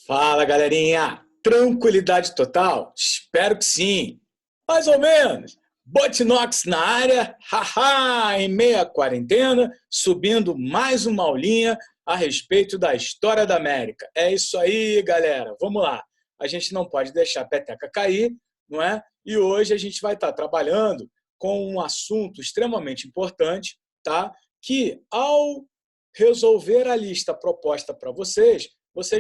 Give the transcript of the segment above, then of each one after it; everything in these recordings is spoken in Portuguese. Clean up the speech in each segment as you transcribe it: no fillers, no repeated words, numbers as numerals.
Fala, galerinha! Tranquilidade total? Espero que sim. Mais ou menos. Botinox na área, haha, em meia quarentena, subindo mais uma aulinha a respeito da história da América. É isso aí, galera. Vamos lá. A gente não pode deixar a peteca cair, não é? E hoje a gente vai estar trabalhando com um assunto extremamente importante, tá? Que ao resolver a lista proposta para vocês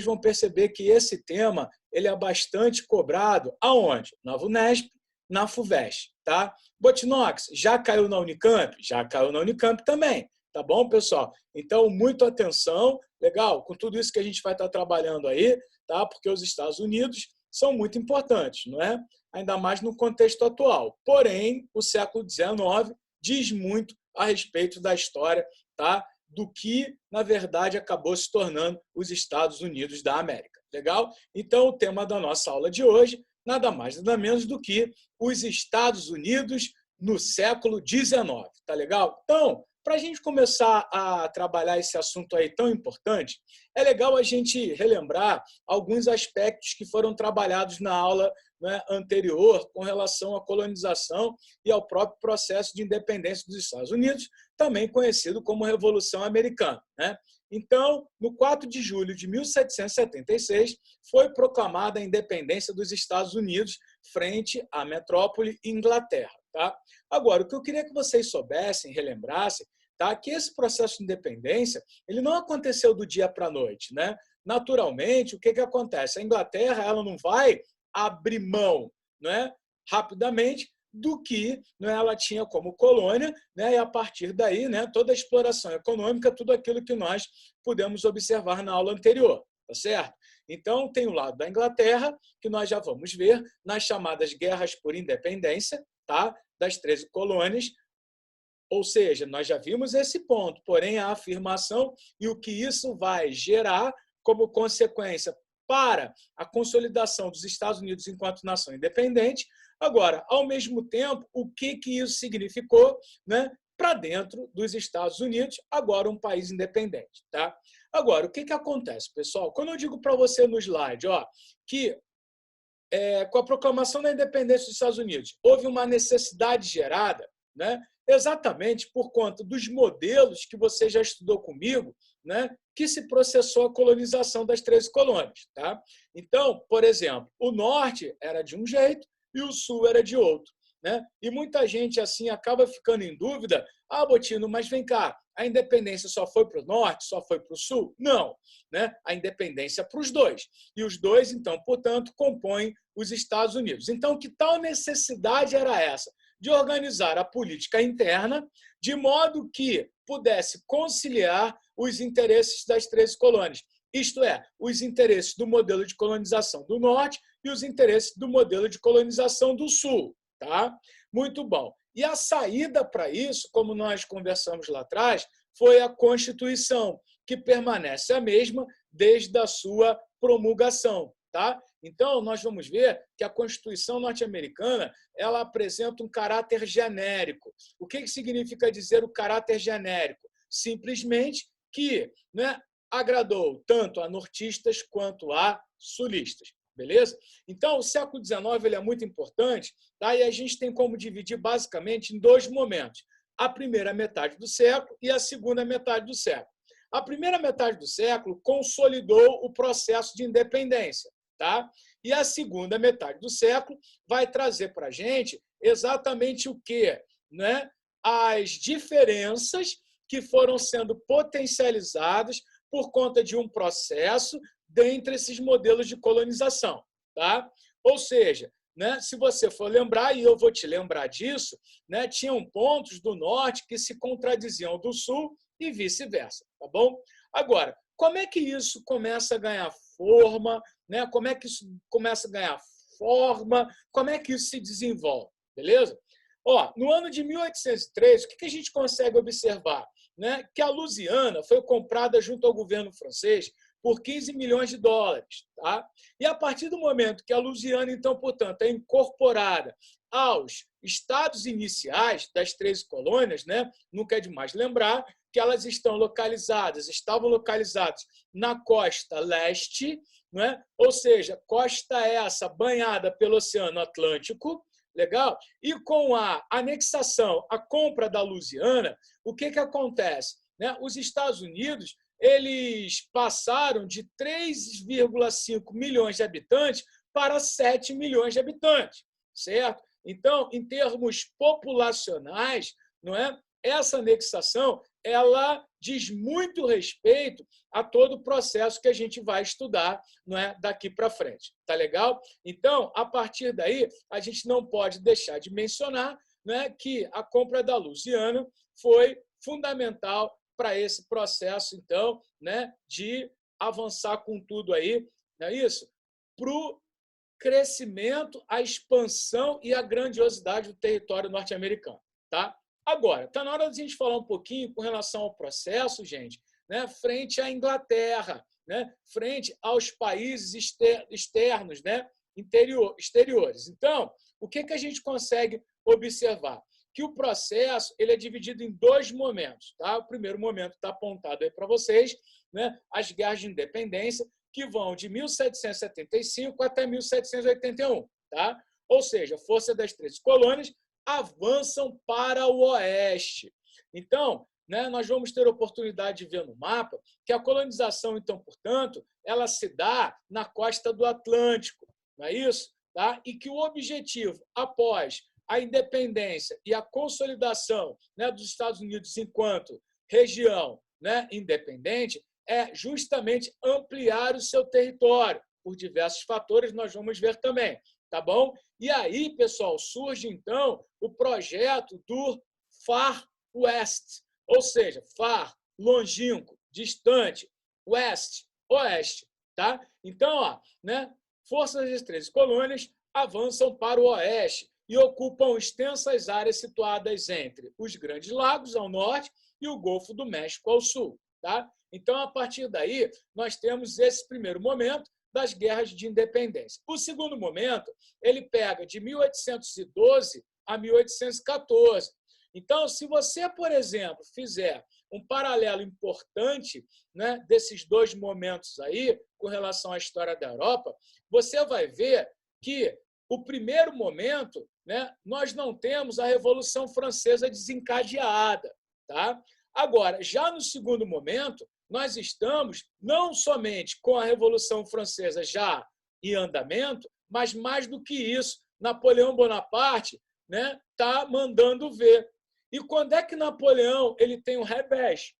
vão perceber que esse tema ele é bastante cobrado. Aonde? Na VUNESP, na FUVEST, tá? Botinox, já caiu na Unicamp? Já caiu na Unicamp também, tá bom, pessoal? Então, muita atenção, legal? Com tudo isso que a gente vai estar trabalhando aí, tá? Porque os Estados Unidos são muito importantes, não é? Ainda mais no contexto atual. Porém, o século XIX diz muito a respeito da história, tá? Do que, na verdade, acabou se tornando os Estados Unidos da América. Legal? Então, o tema da nossa aula de hoje, nada mais, nada menos do que os Estados Unidos no século XIX. Tá legal? Então, para a gente começar a trabalhar esse assunto aí tão importante, é legal a gente relembrar alguns aspectos que foram trabalhados na aula, né, anterior com relação à colonização e ao próprio processo de independência dos Estados Unidos, também conhecido como Revolução Americana, né? Então, no 4 de julho de 1776, foi proclamada a independência dos Estados Unidos frente à metrópole Inglaterra. Tá? Agora, o que eu queria que vocês soubessem, relembrassem, tá? Que esse processo de independência ele não aconteceu do dia para a noite. Né? Naturalmente, o que acontece? A Inglaterra ela não vai abrir mão, né, rapidamente do que, né, ela tinha como colônia, né, e a partir daí, né, toda a exploração econômica, tudo aquilo que nós pudemos observar na aula anterior, tá certo? Então, tem o lado da Inglaterra, que nós já vamos ver nas chamadas guerras por independência, tá, das 13 colônias, ou seja, nós já vimos esse ponto, porém a afirmação e o que isso vai gerar como consequência para a consolidação dos Estados Unidos enquanto nação independente. Agora, ao mesmo tempo, o que isso significou, né, para dentro dos Estados Unidos, agora um país independente. Tá? Agora, o que acontece, pessoal? Quando eu digo para você no slide que com a proclamação da independência dos Estados Unidos, houve uma necessidade gerada, né, exatamente por conta dos modelos que você já estudou comigo, né, que se processou a colonização das 13 colônias. Tá? Então, por exemplo, o norte era de um jeito e o sul era de outro. Né? E muita gente assim acaba ficando em dúvida: Botino, mas vem cá, a independência só foi para o norte, só foi para o sul? Não, né? A independência é para os dois. E os dois, então, portanto, compõem os Estados Unidos. Então, que tal necessidade era essa? De organizar a política interna de modo que pudesse conciliar os interesses das 13 colônias. Isto é, os interesses do modelo de colonização do norte e os interesses do modelo de colonização do sul. Tá? Muito bom. E a saída para isso, como nós conversamos lá atrás, foi a Constituição, que permanece a mesma desde a sua promulgação. Tá? Então, nós vamos ver que a Constituição norte-americana ela apresenta um caráter genérico. O que significa dizer o caráter genérico? Simplesmente que, né, agradou tanto a nortistas quanto a sulistas. Beleza? Então, o século XIX ele é muito importante, tá? E a gente tem como dividir basicamente em dois momentos. A primeira metade do século e a segunda metade do século. A primeira metade do século consolidou o processo de independência. Tá? E a segunda metade do século vai trazer para a gente exatamente o quê? Né? As diferenças que foram sendo potencializadas por conta de um processo dentre esses modelos de colonização. Tá? Ou seja, né, se você for lembrar, e eu vou te lembrar disso, né, tinham pontos do norte que se contradiziam do sul e vice-versa. Tá bom? Agora, como é que isso começa a ganhar forma? Né? Como é que isso começa a ganhar forma? Como é que isso se desenvolve? Beleza? No ano de 1803, o que a gente consegue observar? Né? Que a Louisiana foi comprada junto ao governo francês por 15 milhões de dólares. Tá? E a partir do momento que a Louisiana, então, portanto, é incorporada aos estados iniciais das 13 colônias, né? Nunca é demais lembrar que elas estavam localizadas na costa leste, não é? Ou seja, costa essa banhada pelo Oceano Atlântico, legal? E com a anexação, a compra da Louisiana, o que acontece? Né? Os Estados Unidos eles passaram de 3,5 milhões de habitantes para 7 milhões de habitantes, certo? Então, em termos populacionais, não é? Essa anexação ela diz muito respeito a todo o processo que a gente vai estudar, não é, daqui para frente. Tá legal? Então, a partir daí, a gente não pode deixar de mencionar, né, que a compra da Louisiana foi fundamental para esse processo, então, né, de avançar com tudo aí, não é isso? Para o crescimento, a expansão e a grandiosidade do território norte-americano. Tá? Agora, está na hora de a gente falar um pouquinho com relação ao processo, gente, né, frente à Inglaterra, né, frente aos países externos, né, exteriores. Então, o que a gente consegue observar? Que o processo ele é dividido em dois momentos. Tá? O primeiro momento está apontado aí para vocês, né, as guerras de independência, que vão de 1775 até 1781. Tá? Ou seja, a força das 13 colônias avançam para o oeste. Então, né, nós vamos ter a oportunidade de ver no mapa que a colonização, então, portanto, ela se dá na costa do Atlântico, não é isso? Tá? E que o objetivo, após a independência e a consolidação, né, dos Estados Unidos enquanto região, né, independente, é justamente ampliar o seu território, por diversos fatores, nós vamos ver também. Tá bom? E aí, pessoal, surge, então, o projeto do Far West, ou seja, Far, longínquo, distante, West, oeste. Tá? Então, ó, né, forças das 13 colônias avançam para o oeste e ocupam extensas áreas situadas entre os Grandes Lagos, ao norte, e o Golfo do México, ao sul. Tá? Então, a partir daí, nós temos esse primeiro momento das guerras de independência. O segundo momento, ele pega de 1812 a 1814. Então, se você, por exemplo, fizer um paralelo importante, né, desses dois momentos aí, com relação à história da Europa, você vai ver que o primeiro momento, né, nós não temos a Revolução Francesa desencadeada. Tá? Agora, já no segundo momento, nós estamos não somente com a Revolução Francesa já em andamento, mas mais do que isso, Napoleão Bonaparte, né, tá mandando ver. E quando é que Napoleão ele tem um revés?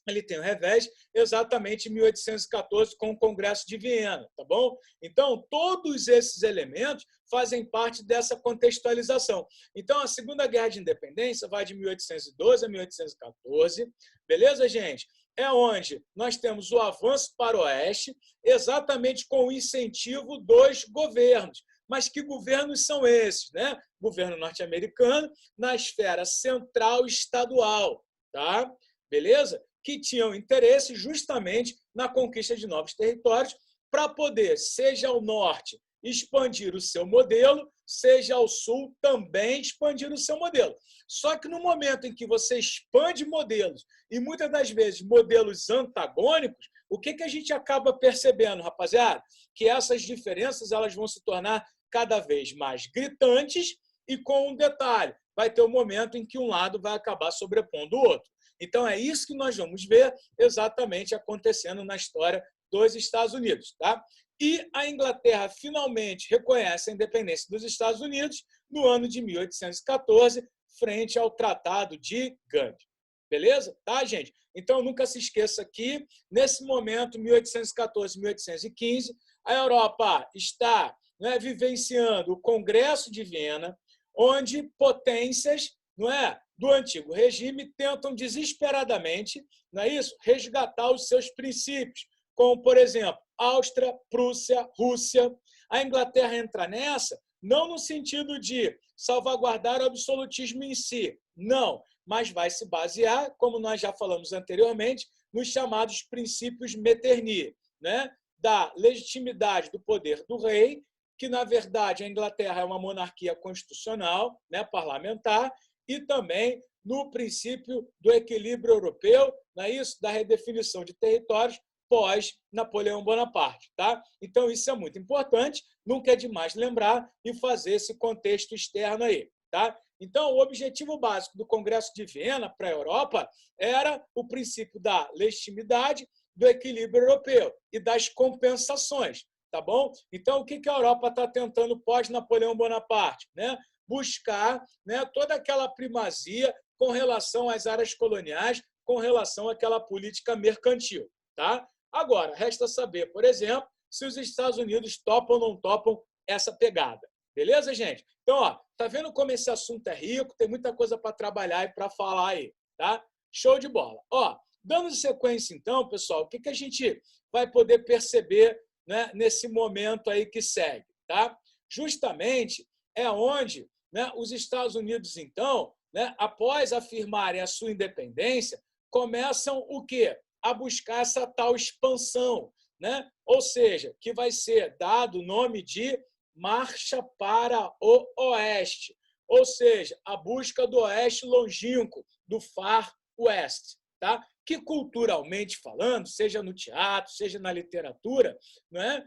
Ele tem o revés exatamente em 1814 com o Congresso de Viena, tá bom? Então, todos esses elementos fazem parte dessa contextualização. Então, a Segunda Guerra de Independência vai de 1812 a 1814, beleza, gente? É onde nós temos o avanço para o oeste, exatamente com o incentivo dos governos. Mas que governos são esses, né? Governo norte-americano na esfera central estadual, tá? Beleza? Que tinham interesse justamente na conquista de novos territórios para poder, seja ao norte, expandir o seu modelo, seja ao sul, também expandir o seu modelo. Só que no momento em que você expande modelos, e muitas das vezes modelos antagônicos, o que a gente acaba percebendo, rapaziada? Que essas diferenças elas vão se tornar cada vez mais gritantes e com um detalhe, vai ter um momento em que um lado vai acabar sobrepondo o outro. Então, é isso que nós vamos ver exatamente acontecendo na história dos Estados Unidos. Tá? E a Inglaterra finalmente reconhece a independência dos Estados Unidos no ano de 1814, frente ao Tratado de Gandhi. Beleza? Tá, gente? Então, nunca se esqueça que, nesse momento, 1814, 1815, a Europa está, né, vivenciando o Congresso de Viena, onde potências, não é, do antigo regime tentam desesperadamente, não é isso, resgatar os seus princípios, como, por exemplo, Áustria, Prússia, Rússia. A Inglaterra entra nessa não no sentido de salvaguardar o absolutismo em si, não, mas vai se basear, como nós já falamos anteriormente, nos chamados princípios Metternich, né, da legitimidade do poder do rei, que, na verdade, a Inglaterra é uma monarquia constitucional, né, parlamentar, e também no princípio do equilíbrio europeu, não é isso? Da redefinição de territórios pós-Napoleão Bonaparte. Tá? Então, isso é muito importante, nunca é demais lembrar e fazer esse contexto externo aí. Tá? Então, o objetivo básico do Congresso de Viena para a Europa era o princípio da legitimidade, do equilíbrio europeu e das compensações. Tá bom? Então, o que a Europa está tentando pós-Napoleão Bonaparte? Né? Buscar, né, toda aquela primazia com relação às áreas coloniais, com relação àquela política mercantil. Tá? Agora, resta saber, por exemplo, se os Estados Unidos topam ou não topam essa pegada. Beleza, gente? Então, ó, tá vendo como esse assunto é rico? Tem muita coisa para trabalhar e para falar aí. Tá? Show de bola. Ó, dando sequência, então, pessoal, o que a gente vai poder perceber, né, nesse momento aí que segue? Tá? Justamente é onde, né, os Estados Unidos, então, né, após afirmarem a sua independência, começam o quê? A buscar essa tal expansão, né? Ou seja, que vai ser dado o nome de Marcha para o Oeste, ou seja, a busca do Oeste longínquo, do Far West, tá? Que culturalmente falando, seja no teatro, seja na literatura, né,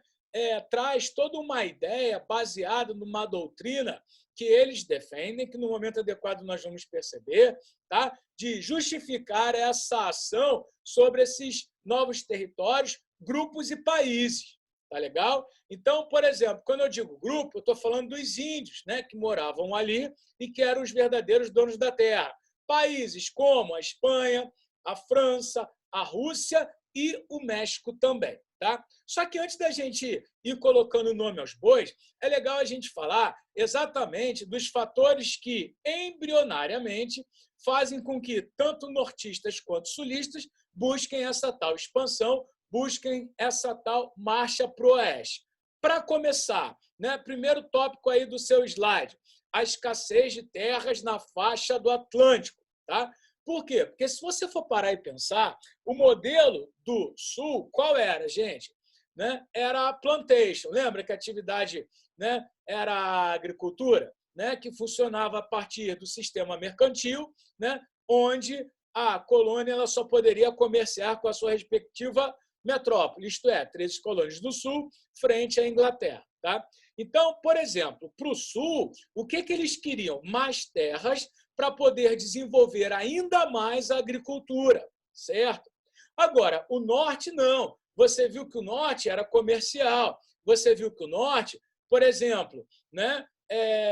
traz toda uma ideia baseada numa doutrina que eles defendem, que no momento adequado nós vamos perceber, tá? De justificar essa ação sobre esses novos territórios, grupos e países. Tá legal? Então, por exemplo, quando eu digo grupo, eu estou falando dos índios, né, que moravam ali e que eram os verdadeiros donos da terra. Países como a Espanha, a França, a Rússia e o México também. Tá? Só que antes da gente ir colocando o nome aos bois, é legal a gente falar exatamente dos fatores que, embrionariamente, fazem com que tanto nortistas quanto sulistas busquem essa tal expansão, busquem essa tal marcha para o oeste. Para começar, né, primeiro tópico aí do seu slide, a escassez de terras na faixa do Atlântico. Tá? Por quê? Porque se você for parar e pensar, o modelo do Sul, qual era, gente? Né? Era a plantation. Lembra que a atividade, né, era a agricultura, né, que funcionava a partir do sistema mercantil, né, onde a colônia ela só poderia comerciar com a sua respectiva metrópole, isto é, 13 colônias do Sul, frente à Inglaterra. Tá? Então, por exemplo, para o Sul, o que eles queriam? Mais terras para poder desenvolver ainda mais a agricultura, certo? Agora, o Norte não. Você viu que o Norte era comercial. Você viu que o Norte, por exemplo, né,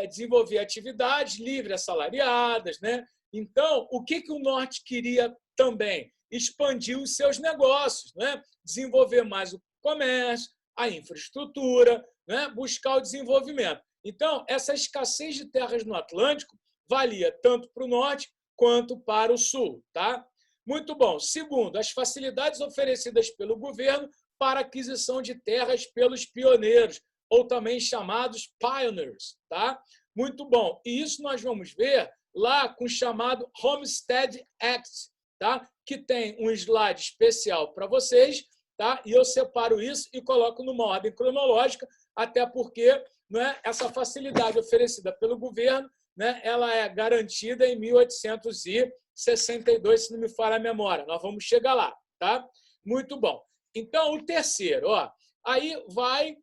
desenvolvia atividades livres assalariadas. Né? Então, o que o Norte queria também? Expandir os seus negócios, né? Desenvolver mais o comércio, a infraestrutura, né? Buscar o desenvolvimento. Então, essa escassez de terras no Atlântico valia tanto para o norte quanto para o sul. Tá? Muito bom. Segundo, as facilidades oferecidas pelo governo para aquisição de terras pelos pioneiros, ou também chamados pioneers. Tá? Muito bom. E isso nós vamos ver lá com o chamado Homestead Act, tá? Que tem um slide especial para vocês, tá? E eu separo isso e coloco numa ordem cronológica, até porque, né, essa facilidade oferecida pelo governo, né, ela é garantida em 1862, se não me falha a memória. Nós vamos chegar lá. Tá? Muito bom. Então, o terceiro, ó, aí vai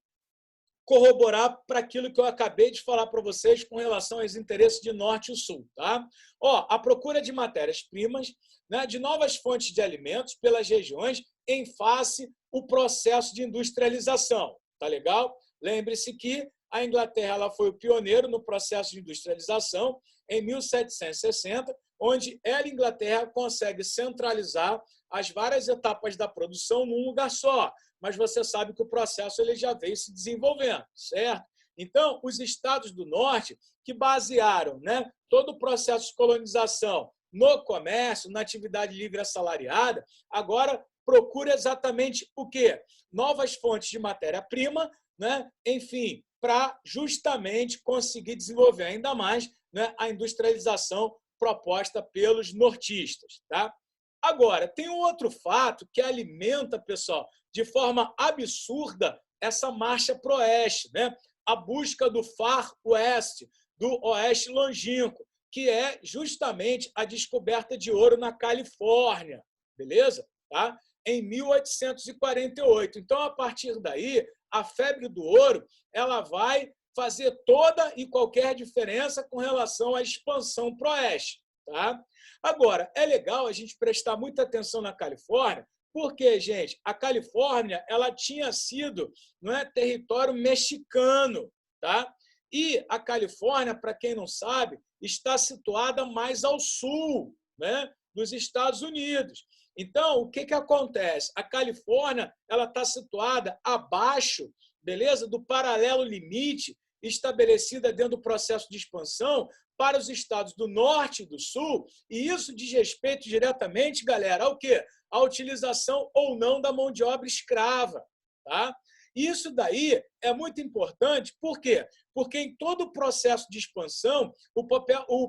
corroborar para aquilo que eu acabei de falar para vocês com relação aos interesses de Norte e Sul. Tá? Ó, a procura de matérias-primas, né, de novas fontes de alimentos pelas regiões em face o processo de industrialização. Tá legal? Lembre-se que a Inglaterra ela foi o pioneiro no processo de industrialização em 1760, onde ela, Inglaterra, consegue centralizar as várias etapas da produção num lugar só. Mas você sabe que o processo ele já veio se desenvolvendo, certo? Então, os estados do norte, que basearam, né, todo o processo de colonização no comércio, na atividade livre assalariada, agora procura exatamente o quê? Novas fontes de matéria-prima, né? Enfim, para justamente conseguir desenvolver ainda mais, né, a industrialização proposta pelos nortistas. Tá? Agora, tem um outro fato que alimenta, pessoal, de forma absurda essa marcha para o oeste, né? A busca do Far West, do oeste longínquo, que é justamente a descoberta de ouro na Califórnia, beleza? Tá? Em 1848. Então, a partir daí, a febre do ouro ela vai fazer toda e qualquer diferença com relação à expansão para o oeste. Tá? Agora, é legal a gente prestar muita atenção na Califórnia, porque, gente, a Califórnia ela tinha sido, não é, território mexicano. Tá? E a Califórnia, para quem não sabe, está situada mais ao sul, né, dos Estados Unidos. Então, o que acontece? A Califórnia ela está situada abaixo, beleza, do paralelo limite estabelecida dentro do processo de expansão para os estados do norte e do sul, e isso diz respeito diretamente, galera, ao quê? A utilização ou não da mão de obra escrava. Tá? Isso daí é muito importante, por quê? Porque em todo o processo de expansão, o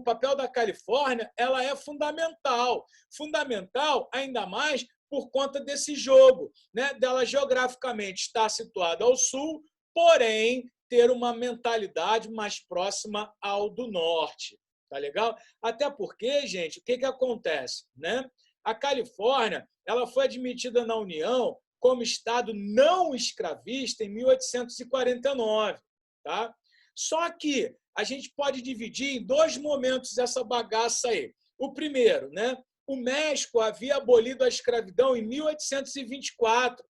papel da Califórnia ela é fundamental. Fundamental ainda mais por conta desse jogo, né? Dela geograficamente estar situada ao sul, porém ter uma mentalidade mais próxima ao do norte. Tá legal? Até porque, gente, o que acontece? Né? A Califórnia ela foi admitida na União como Estado não escravista em 1849. Tá? Só que a gente pode dividir em dois momentos essa bagaça aí. O primeiro, né? O México havia abolido a escravidão em 1824.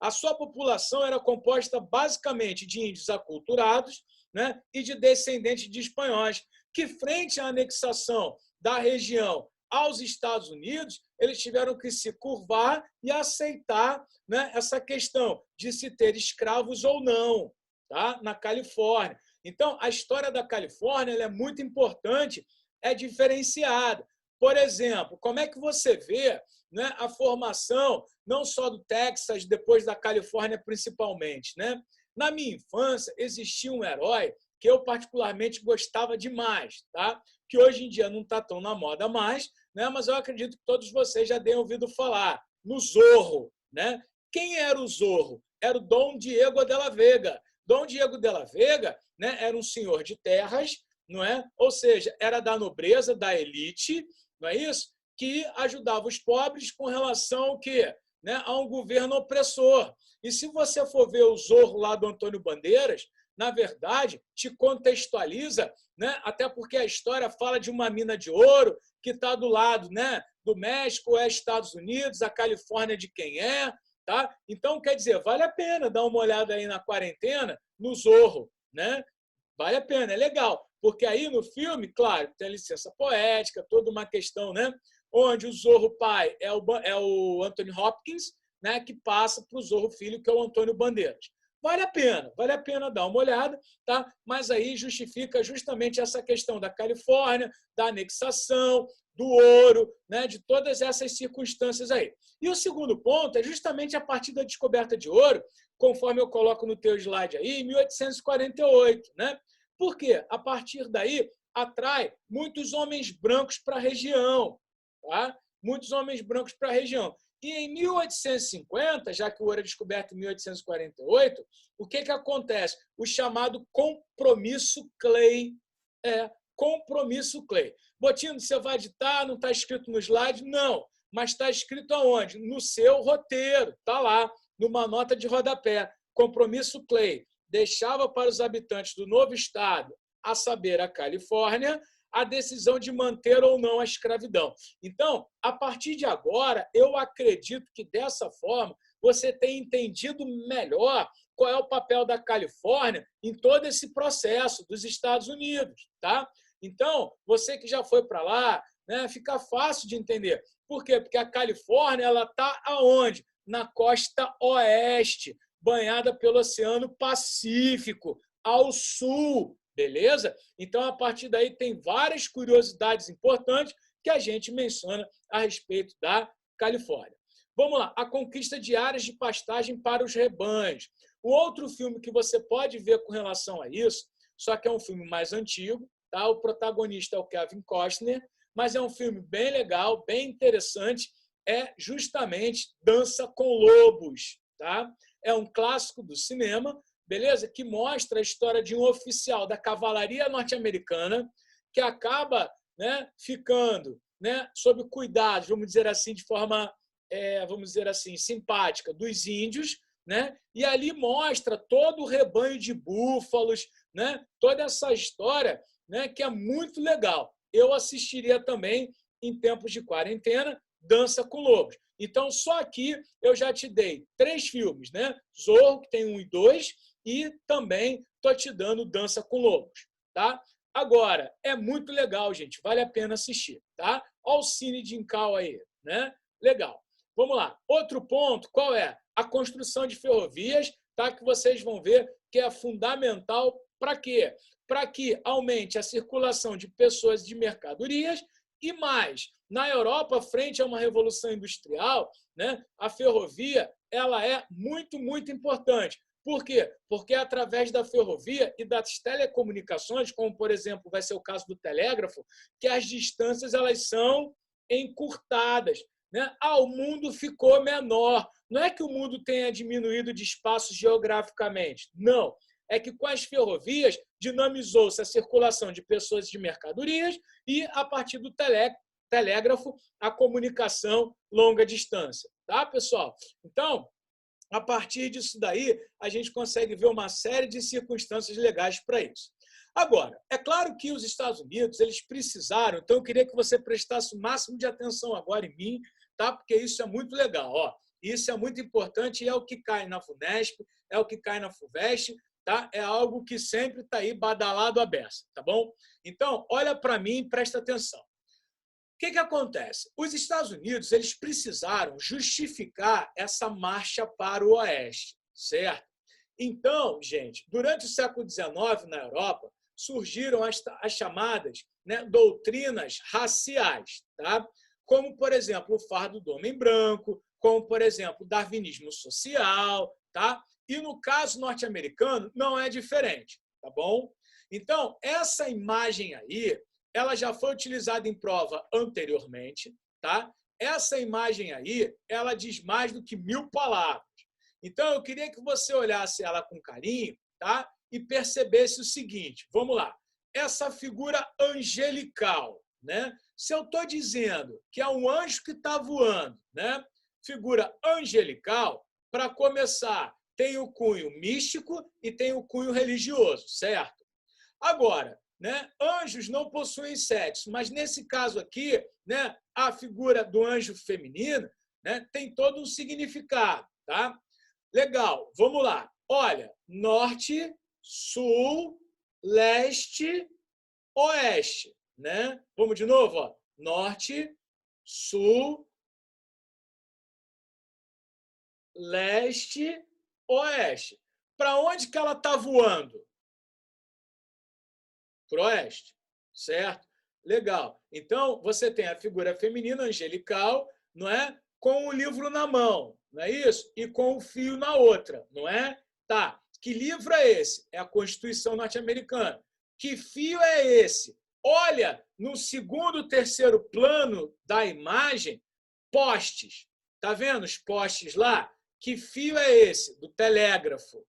A sua população era composta basicamente de índios aculturados, né, e de descendentes de espanhóis, que, frente à anexação da região aos Estados Unidos, eles tiveram que se curvar e aceitar, né, essa questão de se ter escravos ou não, tá, na Califórnia. Então, a história da Califórnia ela é muito importante, é diferenciada. Por exemplo, como é que você vê, né, a formação não só do Texas, depois da Califórnia principalmente, né? Na minha infância, existia um herói que eu particularmente gostava demais, tá? Que hoje em dia não está tão na moda mais, né? Mas eu acredito que todos vocês já tenham ouvido falar no Zorro, né? Quem era o Zorro? Era o Dom Diego de la Vega. Dom Diego de la Vega, né, era um senhor de terras, não é? Ou seja, era da nobreza, da elite, não é isso? Que ajudava os pobres com relação ao quê? Né? A um governo opressor. E se você for ver o Zorro lá do Antônio Bandeiras, na verdade, te contextualiza, né? Até porque a história fala de uma mina de ouro que está do lado, né, do México, é Estados Unidos, a Califórnia de quem é. Tá? Então, quer dizer, vale a pena dar uma olhada aí na quarentena, no Zorro. Né? Vale a pena, é legal. Porque aí no filme, claro, tem a licença poética, toda uma questão, né? Onde o Zorro pai é o Anthony Hopkins, né? Que passa para o Zorro filho, que é o Antônio Bandeiras. Vale a pena dar uma olhada, tá? Mas aí justifica justamente essa questão da Califórnia, da anexação, do ouro, né? De todas essas circunstâncias aí. E o segundo ponto é justamente a partir da descoberta de ouro, conforme eu coloco no teu slide aí, em 1848, né? Por quê? A partir daí, atrai muitos homens brancos para a região. Tá? Muitos homens brancos para a região. E em 1850, já que o ouro é descoberto em 1848, o que acontece? O chamado compromisso Clay. Compromisso Clay. Botino, você vai editar, não está escrito no slide? Não. Mas está escrito aonde? No seu roteiro. Está lá, numa nota de rodapé. Compromisso Clay deixava para os habitantes do novo estado, a saber, a Califórnia, a decisão de manter ou não a escravidão. Então, a partir de agora, eu acredito que dessa forma você tem entendido melhor qual é o papel da Califórnia em todo esse processo dos Estados Unidos. Tá? Então, você que já foi para lá, né, fica fácil de entender. Por quê? Porque a Califórnia está aonde? Na costa oeste, banhada pelo Oceano Pacífico, ao sul, beleza? Então, a partir daí, tem várias curiosidades importantes que a gente menciona a respeito da Califórnia. Vamos lá, a conquista de áreas de pastagem para os rebanhos. O outro filme que você pode ver com relação a isso, só que é um filme mais antigo, tá? O protagonista é o Kevin Costner, mas é um filme bem legal, bem interessante, é justamente Dança com Lobos, tá? É um clássico do cinema, beleza? Que mostra a história de um oficial da cavalaria norte-americana que acaba, né, ficando, né, sob cuidados, vamos dizer assim, de forma, vamos dizer assim, simpática, dos índios, né, e ali mostra todo o rebanho de búfalos, né, toda essa história, né, que é muito legal. Eu assistiria também, em tempos de quarentena, Dança com Lobos. Então, só aqui eu já te dei 3 filmes, né? Zorro, que tem 1 e 2, e também estou te dando Dança com Lobos, tá? Agora, é muito legal, gente, vale a pena assistir, tá? Olha o Cine de Incal aí, né? Legal. Vamos lá. Outro ponto, qual é? A construção de ferrovias, tá? Que vocês vão ver que é fundamental para quê? Para que aumente a circulação de pessoas e de mercadorias e mais. Na Europa, frente a uma revolução industrial, né, a ferrovia ela é muito, muito importante. Por quê? Porque é através da ferrovia e das telecomunicações, como, por exemplo, vai ser o caso do telégrafo, que as distâncias elas são encurtadas, né? O mundo ficou menor. Não é que o mundo tenha diminuído de espaço geograficamente. Não. É que com as ferrovias dinamizou-se a circulação de pessoas e de mercadorias e, a partir do telégrafo, a comunicação longa distância. Tá, pessoal? Então, a partir disso daí, a gente consegue ver uma série de circunstâncias legais para isso. Agora, é claro que os Estados Unidos eles precisaram, então eu queria que você prestasse o máximo de atenção agora em mim, tá? Porque isso é muito legal. Ó. Isso é muito importante e é o que cai na FUNESP, é o que cai na FUVEST, tá? É algo que sempre está aí badalado à beça, tá bom? Então, olha para mim e presta atenção. O que acontece? Os Estados Unidos eles precisaram justificar essa marcha para o oeste, certo? Então, gente, durante o século XIX, na Europa, surgiram as chamadas, né, doutrinas raciais, tá? Como, por exemplo, o fardo do homem branco, como, por exemplo, o darwinismo social, tá? E no caso norte-americano não é diferente, tá bom? Então, essa imagem aí, ela já foi utilizada em prova anteriormente, tá? Essa imagem aí, ela diz mais do que 1000 palavras. Então, eu queria que você olhasse ela com carinho, tá? E percebesse o seguinte, vamos lá. Essa figura angelical, né? Se eu estou dizendo que é um anjo que está voando, né? Figura angelical, para começar, tem o cunho místico e tem o cunho religioso, certo? Agora, né, anjos não possuem sexo, mas nesse caso aqui, né, a figura do anjo feminino, né, tem todo um significado, tá? Legal, vamos lá. Olha, norte, sul, leste, oeste, né? Vamos de novo, ó. Norte, sul, leste, oeste. Para onde que ela está voando? Para o oeste, certo? Legal. Então, você tem a figura feminina angelical, não é? Com o livro na mão, não é isso? E com o fio na outra, não é? Tá. Que livro é esse? É a Constituição norte-americana. Que fio é esse? Olha, no segundo, terceiro plano da imagem, postes. Tá vendo os postes lá? Que fio é esse? Do telégrafo.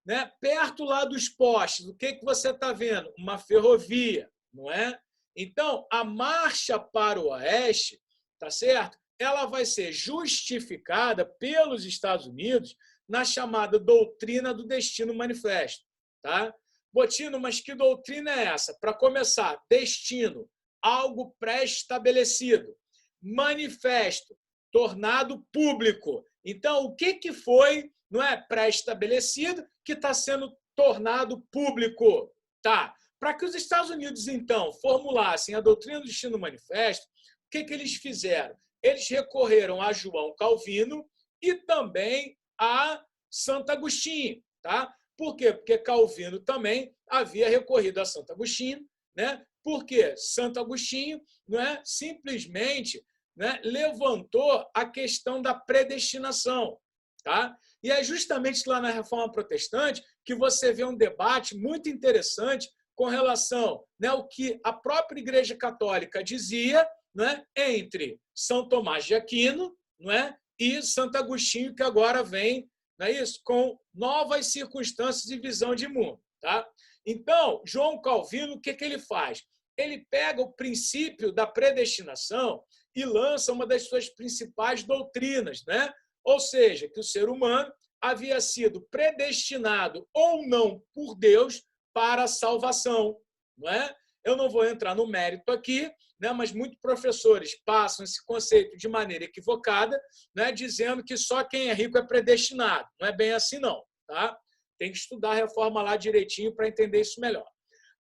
Né? Perto lá dos postes, o que você está vendo? Uma ferrovia, não é? Então, a marcha para o oeste, tá certo? Ela vai ser justificada pelos Estados Unidos na chamada doutrina do destino manifesto, tá? Botino, mas que doutrina é essa? Para começar, destino, algo pré-estabelecido. Manifesto, tornado público. Então, o que foi, não é, pré-estabelecido que está sendo tornado público? Tá. Para que os Estados Unidos, então, formulassem a doutrina do destino manifesto, o que eles fizeram? Eles recorreram a João Calvino e também a Santo Agostinho. Tá? Por quê? Porque Calvino também havia recorrido a Santo Agostinho, né? Porque Santo Agostinho não é, simplesmente, né, levantou a questão da predestinação. Tá? E é justamente lá na Reforma Protestante que você vê um debate muito interessante com relação, né, ao que a própria Igreja Católica dizia, né, entre São Tomás de Aquino, não é, e Santo Agostinho, que agora vem, não é isso, com novas circunstâncias e visão de mundo. Tá? Então, João Calvino, o que ele faz? ele pega o princípio da predestinação e lança uma das suas principais doutrinas, né? Ou seja, que o ser humano havia sido predestinado ou não por Deus para a salvação, não é? Eu não vou entrar no mérito aqui, né, mas muitos professores passam esse conceito de maneira equivocada, né, dizendo que só quem é rico é predestinado. Não é bem assim, não. Tá? Tem que estudar a reforma lá direitinho para entender isso melhor.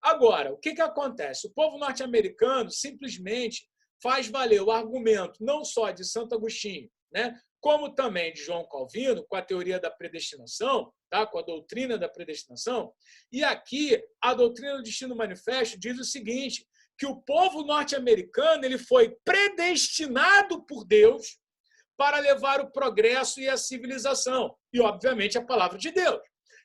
Agora, o que acontece? O povo norte-americano simplesmente faz valer o argumento não só de Santo Agostinho, né, como também de João Calvino, com a teoria da predestinação, tá? Com a doutrina da predestinação. E aqui, a doutrina do Destino Manifesto diz o seguinte, que o povo norte-americano ele foi predestinado por Deus para levar o progresso e a civilização. E, obviamente, a palavra de Deus.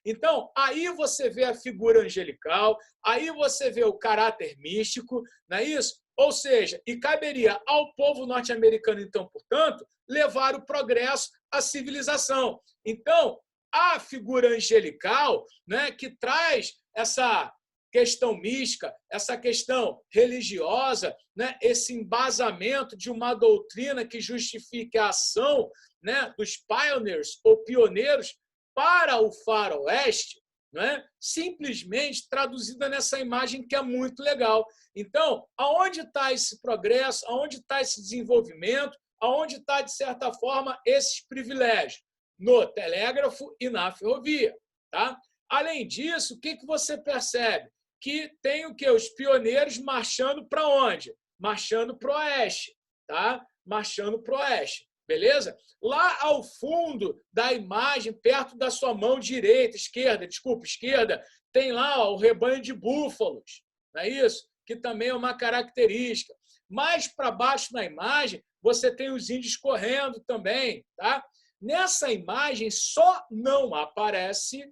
Então, aí você vê a figura angelical, aí você vê o caráter místico, não é isso? Ou seja, e caberia ao povo norte-americano, então, portanto, levar o progresso à civilização. Então, a figura angelical, né, que traz essa questão mística, essa questão religiosa, né, esse embasamento de uma doutrina que justifique a ação, né, dos pioneers ou pioneiros para o faroeste, né, simplesmente traduzida nessa imagem que é muito legal. Então, aonde está esse progresso, aonde está esse desenvolvimento, aonde está, de certa forma, esses privilégios? No telégrafo e na ferrovia. Tá? Além disso, o que você percebe? Que tem o quê? Os pioneiros marchando para onde? Marchando para o oeste. Tá? Marchando para o oeste. Beleza? Lá ao fundo da imagem, perto da sua mão direita, esquerda, tem lá o rebanho de búfalos. Não é isso? Que também é uma característica. Mais para baixo na imagem, você tem os índios correndo também. Tá? Nessa imagem só não aparece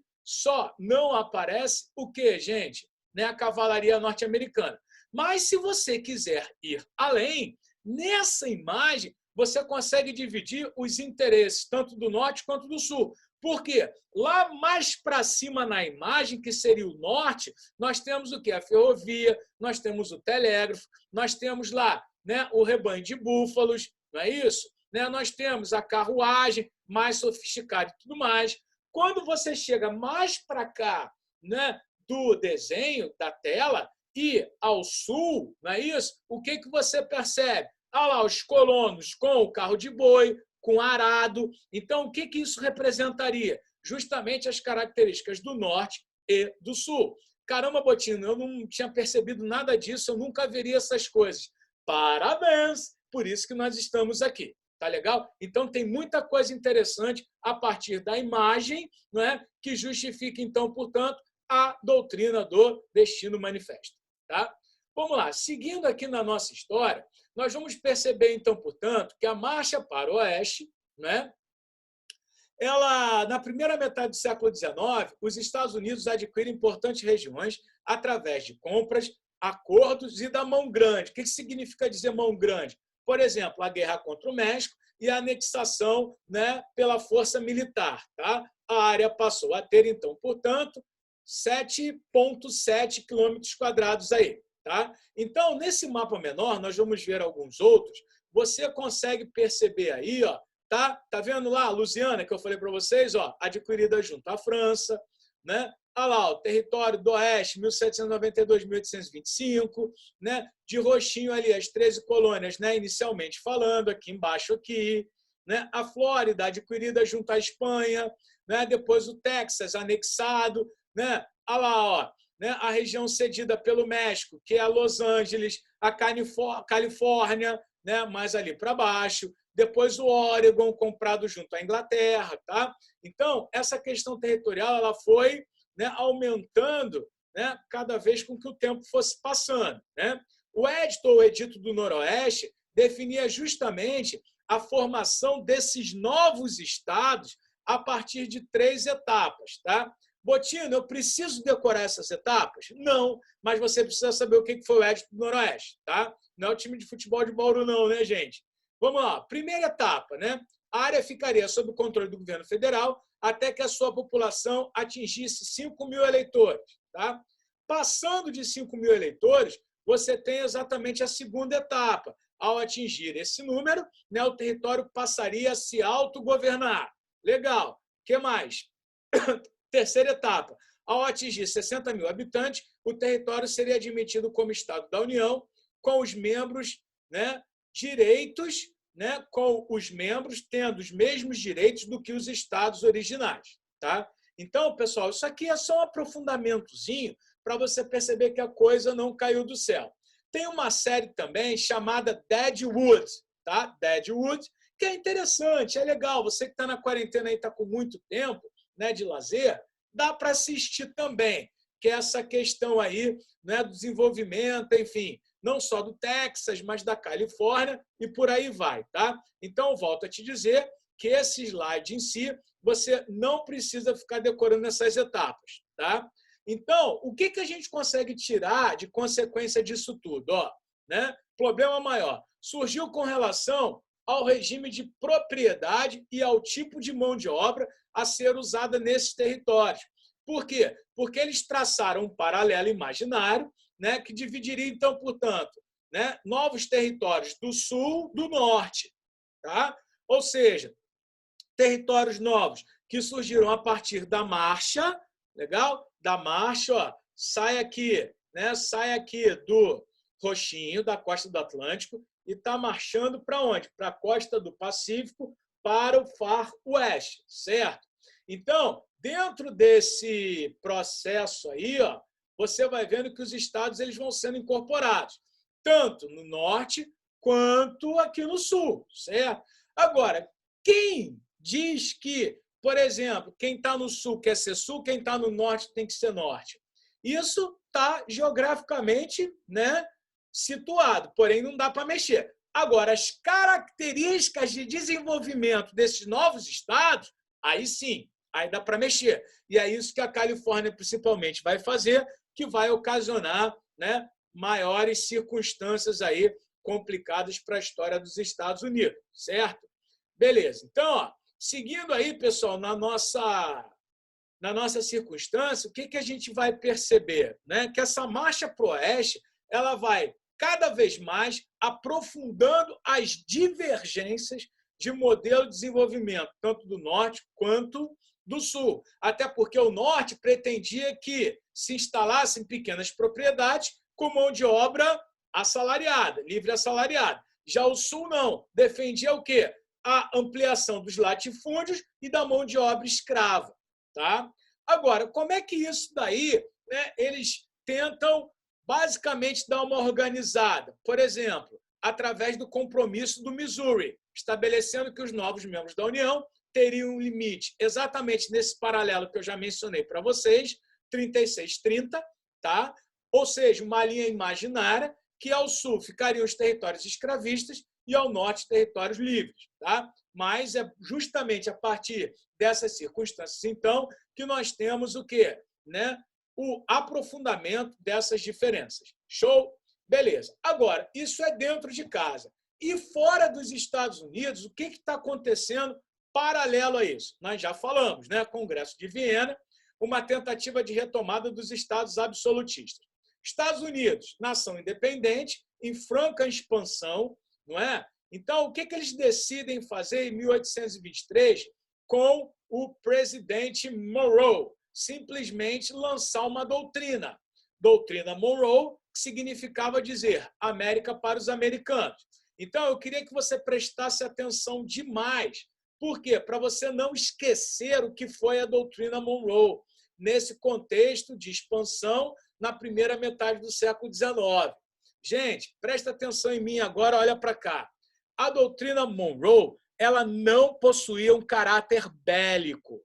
o quê, gente? Né? A cavalaria norte-americana. Mas se você quiser ir além, nessa imagem você consegue dividir os interesses tanto do norte quanto do sul. Por quê? Lá mais para cima na imagem, que seria o norte, nós temos o quê? A ferrovia, nós temos o telégrafo, nós temos lá, né, o rebanho de búfalos, não é isso? Né? Nós temos a carruagem mais sofisticada e tudo mais. Quando você chega mais para cá, né, do desenho, da tela, e ao sul, não é isso? O que você percebe? Olha lá, os colonos com o carro de boi, com arado. Então, o que isso representaria? Justamente as características do norte e do sul. Caramba, Botino, eu não tinha percebido nada disso, eu nunca veria essas coisas. Parabéns! Por isso que nós estamos aqui. Tá legal? Então, tem muita coisa interessante a partir da imagem, não é? Que justifica, então, portanto, a doutrina do Destino Manifesto. Tá? Vamos lá. Seguindo aqui na nossa história, nós vamos perceber, então, portanto, que a marcha para o oeste, né? Ela, na primeira metade do século XIX, os Estados Unidos adquirem importantes regiões através de compras, acordos e da mão grande. O que significa dizer mão grande? Por exemplo, a guerra contra o México e a anexação, né, pela força militar. Tá? A área passou a ter, então, portanto, 7,7 quilômetros quadrados aí. Tá? Então, nesse mapa menor, nós vamos ver alguns outros. Você consegue perceber aí, ó, tá vendo lá a Louisiana, que eu falei para vocês, ó, adquirida junto à França, né? Olha lá, o território do Oeste, 1792-1825, né? De roxinho ali, as 13 colônias, né? Inicialmente falando, aqui embaixo, aqui, né? A Flórida, adquirida junto à Espanha, né? Depois o Texas, anexado, né? Olha lá, ó, né? A região cedida pelo México, que é a Los Angeles, a Califórnia, né? Mais ali para baixo, depois o Oregon, comprado junto à Inglaterra. Tá? Então, essa questão territorial ela foi, né, aumentando, né, cada vez com que o tempo fosse passando. Né? O Edito do Noroeste definia justamente a formação desses novos estados a partir de 3 etapas. Tá? Botino, eu preciso decorar essas etapas? Não, mas você precisa saber o que foi o Edito do Noroeste. Tá? Não é o time de futebol de Bauru, não, né, gente? Vamos lá. Primeira etapa, né? A área ficaria sob o controle do governo federal até que a sua população atingisse 5 mil eleitores. Tá? Passando de 5 mil eleitores, você tem exatamente a segunda etapa. Ao atingir esse número, né, o território passaria a se autogovernar. Legal. O que mais? Terceira etapa. Ao atingir 60 mil habitantes, o território seria admitido como Estado da União, com os membros, né, direitos, né, com os membros tendo os mesmos direitos do que os estados originais. Tá? Então, pessoal, isso aqui é só um aprofundamentozinho para você perceber que a coisa não caiu do céu. Tem uma série também chamada Deadwood, tá? Deadwood, que é interessante, é legal. Você que está na quarentena e está com muito tempo, né, de lazer, dá para assistir também, que é essa questão aí, né, do desenvolvimento, enfim, não só do Texas, mas da Califórnia e por aí vai, tá? Então, volto a te dizer que esse slide em si, você não precisa ficar decorando essas etapas, tá? Então, o que a gente consegue tirar de consequência disso tudo? Ó, né? Problema maior. Surgiu com relação ao regime de propriedade e ao tipo de mão de obra a ser usada nesses territórios. Por quê? Porque eles traçaram um paralelo imaginário, né, que dividiria, então, portanto, né, novos territórios do sul do norte. Tá? Ou seja, territórios novos que surgiram a partir da marcha, legal? Da marcha, ó, sai aqui, né? Sai aqui do Roxinho, da costa do Atlântico, e está marchando para onde? Para a costa do Pacífico, para o Far West, certo? Então, dentro desse processo aí, ó, você vai vendo que os estados eles vão sendo incorporados, tanto no norte quanto aqui no sul, certo? Agora, quem diz que, por exemplo, quem está no sul quer ser sul, quem está no norte tem que ser norte? Isso está geograficamente, né, situado, porém não dá para mexer. Agora, as características de desenvolvimento desses novos estados, aí sim, aí dá para mexer. E é isso que a Califórnia principalmente vai fazer, que vai ocasionar, né, maiores circunstâncias aí complicadas para a história dos Estados Unidos, certo? Beleza. Então, ó, seguindo aí, pessoal, na nossa circunstância, o que a gente vai perceber? Né? Que essa marcha para o oeste ela vai cada vez mais aprofundando as divergências de modelo de desenvolvimento, tanto do norte quanto do sul. Até porque o norte pretendia que se instalassem pequenas propriedades com mão de obra assalariada, livre assalariada. Já o sul não, defendia o quê? A ampliação dos latifúndios e da mão de obra escrava. Tá? Agora, como é que isso daí, né, eles tentam basicamente dar uma organizada? Por exemplo, através do compromisso do Missouri, estabelecendo que os novos membros da União teriam um limite exatamente nesse paralelo que eu já mencionei para vocês, 36-30, tá? Ou seja, uma linha imaginária que ao sul ficariam os territórios escravistas e ao norte territórios livres. Tá? Mas é justamente a partir dessas circunstâncias, então, que nós temos o quê? Né? O aprofundamento dessas diferenças. Show? Beleza. Agora, isso é dentro de casa. E fora dos Estados Unidos, o que está acontecendo paralelo a isso? Nós já falamos, né? Congresso de Viena, uma tentativa de retomada dos estados absolutistas. Estados Unidos, nação independente, em franca expansão, não é? Então, o que eles decidem fazer em 1823 com o presidente Monroe? Simplesmente lançar uma doutrina. Doutrina Monroe, que significava dizer América para os americanos. Então, eu queria que você prestasse atenção demais. Por quê? Para você não esquecer o que foi a doutrina Monroe, nesse contexto de expansão na primeira metade do século XIX. Gente, presta atenção em mim agora, olha para cá. A doutrina Monroe, ela não possuía um caráter bélico.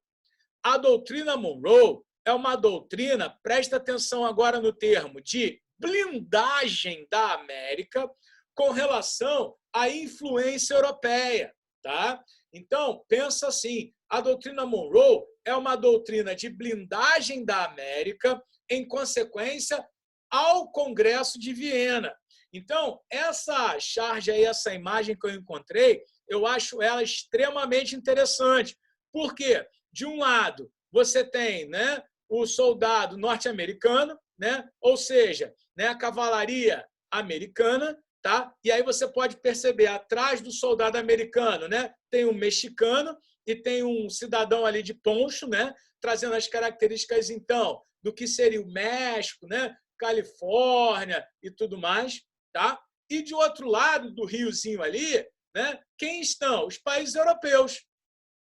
A doutrina Monroe é uma doutrina, presta atenção agora no termo, de blindagem da América com relação à influência europeia. Tá? Então, pensa assim, a doutrina Monroe é uma doutrina de blindagem da América em consequência ao Congresso de Viena. Então, essa charge aí, essa imagem que eu encontrei, eu acho ela extremamente interessante. Por quê? De um lado, você tem, né, o soldado norte-americano, né, ou seja, né, a cavalaria americana, tá? E aí você pode perceber, atrás do soldado americano, né, tem um mexicano e tem um cidadão ali de poncho, né, trazendo as características, então, do que seria o México, né, Califórnia e tudo mais, tá? E de outro lado do riozinho ali, né, quem estão? Os países europeus,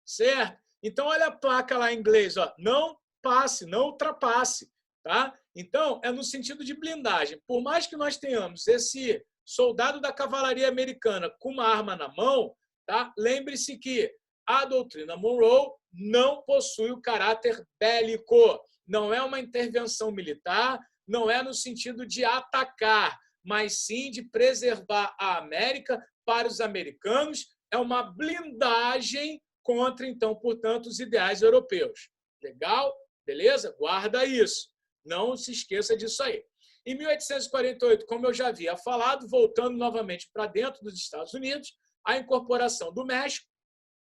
certo? Então, olha a placa lá em inglês, ó, não passe, não ultrapasse, tá? Então, é no sentido de blindagem. Por mais que nós tenhamos esse soldado da cavalaria americana com uma arma na mão, tá? Lembre-se que a doutrina Monroe não possui o caráter bélico, não é uma intervenção militar, não é no sentido de atacar, mas sim de preservar a América para os americanos, é uma blindagem contra, então, portanto, os ideais europeus. Legal? Beleza? Guarda isso. Não se esqueça disso aí. Em 1848, como eu já havia falado, voltando novamente para dentro dos Estados Unidos, a incorporação do México,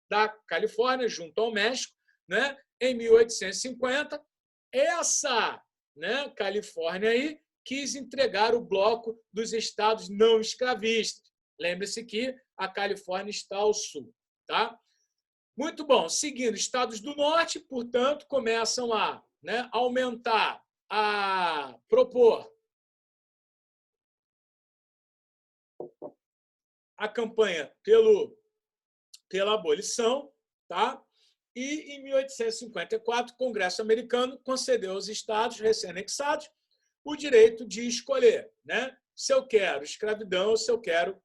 da Califórnia, junto ao México, né? Em 1850, essa, né, Califórnia aí quis entregar o bloco dos estados não escravistas. Lembre-se que a Califórnia está ao sul, tá? Muito bom. Seguindo, estados do norte, portanto, começam a, né, aumentar, a propor a campanha pela abolição, tá? E, em 1854, o Congresso americano concedeu aos estados recém-anexados o direito de escolher, né, se eu quero escravidão ou se eu quero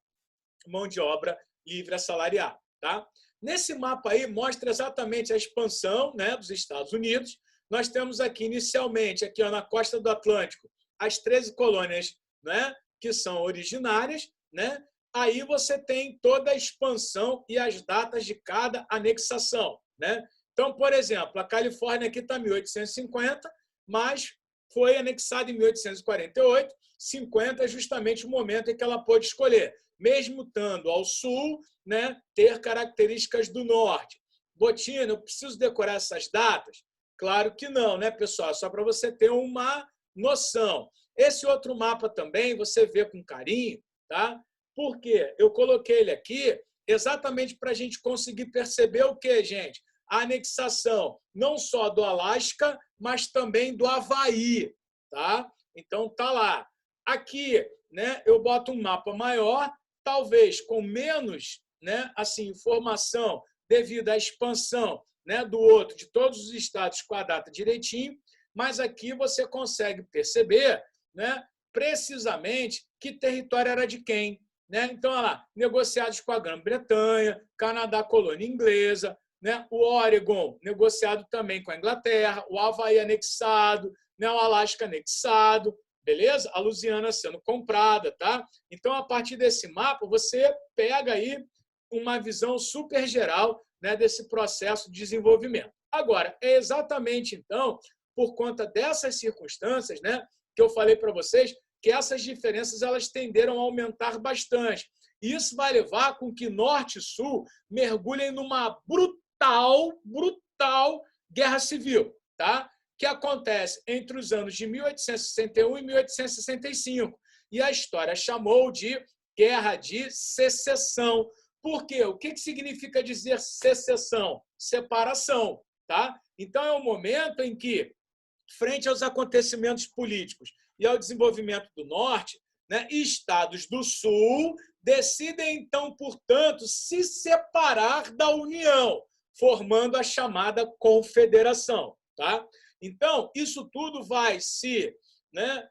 mão de obra livre assalariada. Tá? Nesse mapa aí mostra exatamente a expansão, né, dos Estados Unidos. Nós temos aqui, inicialmente, aqui, ó, na costa do Atlântico, as 13 colônias, né, que são originárias. Né? Aí você tem toda a expansão e as datas de cada anexação. Né? Então, por exemplo, a Califórnia aqui está em 1850, mas foi anexada em 1848. 50 é justamente o momento em que ela pôde escolher, mesmo estando ao sul, né, ter características do norte. Botina, eu preciso decorar essas datas? Claro que não, né, pessoal? Só para você ter uma noção. Esse outro mapa também você vê com carinho, tá? Porque eu coloquei ele aqui exatamente para a gente conseguir perceber o que, gente? A anexação não só do Alasca, mas também do Havaí, tá? Então tá lá. Aqui, né, eu boto um mapa maior, talvez com menos, né, assim, informação devido à expansão, né, do outro, de todos os estados com a data direitinho, mas aqui você consegue perceber, né, precisamente que território era de quem. Né? Então, olha lá, negociados com a Grã-Bretanha, Canadá, colônia inglesa, né? O Oregon negociado também com a Inglaterra, o Havaí anexado, né? O Alasca anexado, beleza? A Louisiana sendo comprada, tá? Então, a partir desse mapa, você pega aí uma visão super geral, né, desse processo de desenvolvimento. Agora, é exatamente, então, por conta dessas circunstâncias, né, que eu falei para vocês, que essas diferenças elas tenderam a aumentar bastante. E isso vai levar com que Norte e Sul mergulhem numa brutal guerra civil, tá? Que acontece entre os anos de 1861 e 1865. E a história chamou de Guerra de Secessão. Por quê? O que significa dizer secessão? Separação, tá? Então, é o momento em que, frente aos acontecimentos políticos e ao desenvolvimento do Norte, né, estados do Sul decidem, então, portanto, se separar da União, formando a chamada Confederação. Tá? Então, isso tudo vai se, né,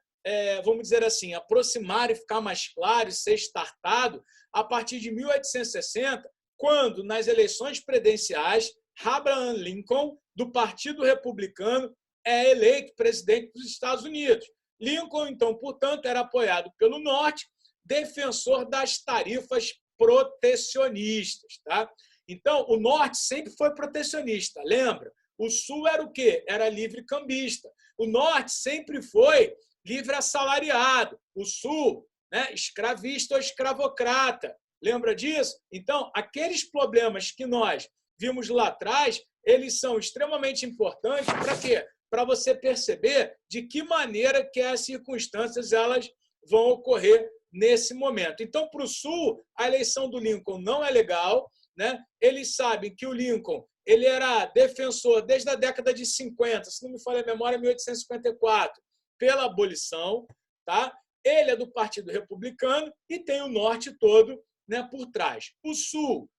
vamos dizer assim, aproximar e ficar mais claro e ser estartado a partir de 1860, quando, nas eleições presidenciais, Abraham Lincoln, do Partido Republicano, é eleito presidente dos Estados Unidos. Lincoln, então, portanto, era apoiado pelo Norte, defensor das tarifas protecionistas. Tá? Então, o Norte sempre foi protecionista, lembra? O Sul era o quê? Era livre cambista. O Norte sempre foi livre assalariado. O Sul, né, escravista ou escravocrata. Lembra disso? Então, aqueles problemas que nós vimos lá atrás, eles são extremamente importantes para quê? Para você perceber de que maneira que as circunstâncias elas vão ocorrer nesse momento. Então, para o Sul, a eleição do Lincoln não é legal, né? Eles sabem que o Lincoln ele era defensor desde a década de 50, se não me falha a memória, 1854, pela abolição, tá? Ele é do Partido Republicano e tem o Norte todo, né, por trás. O Sul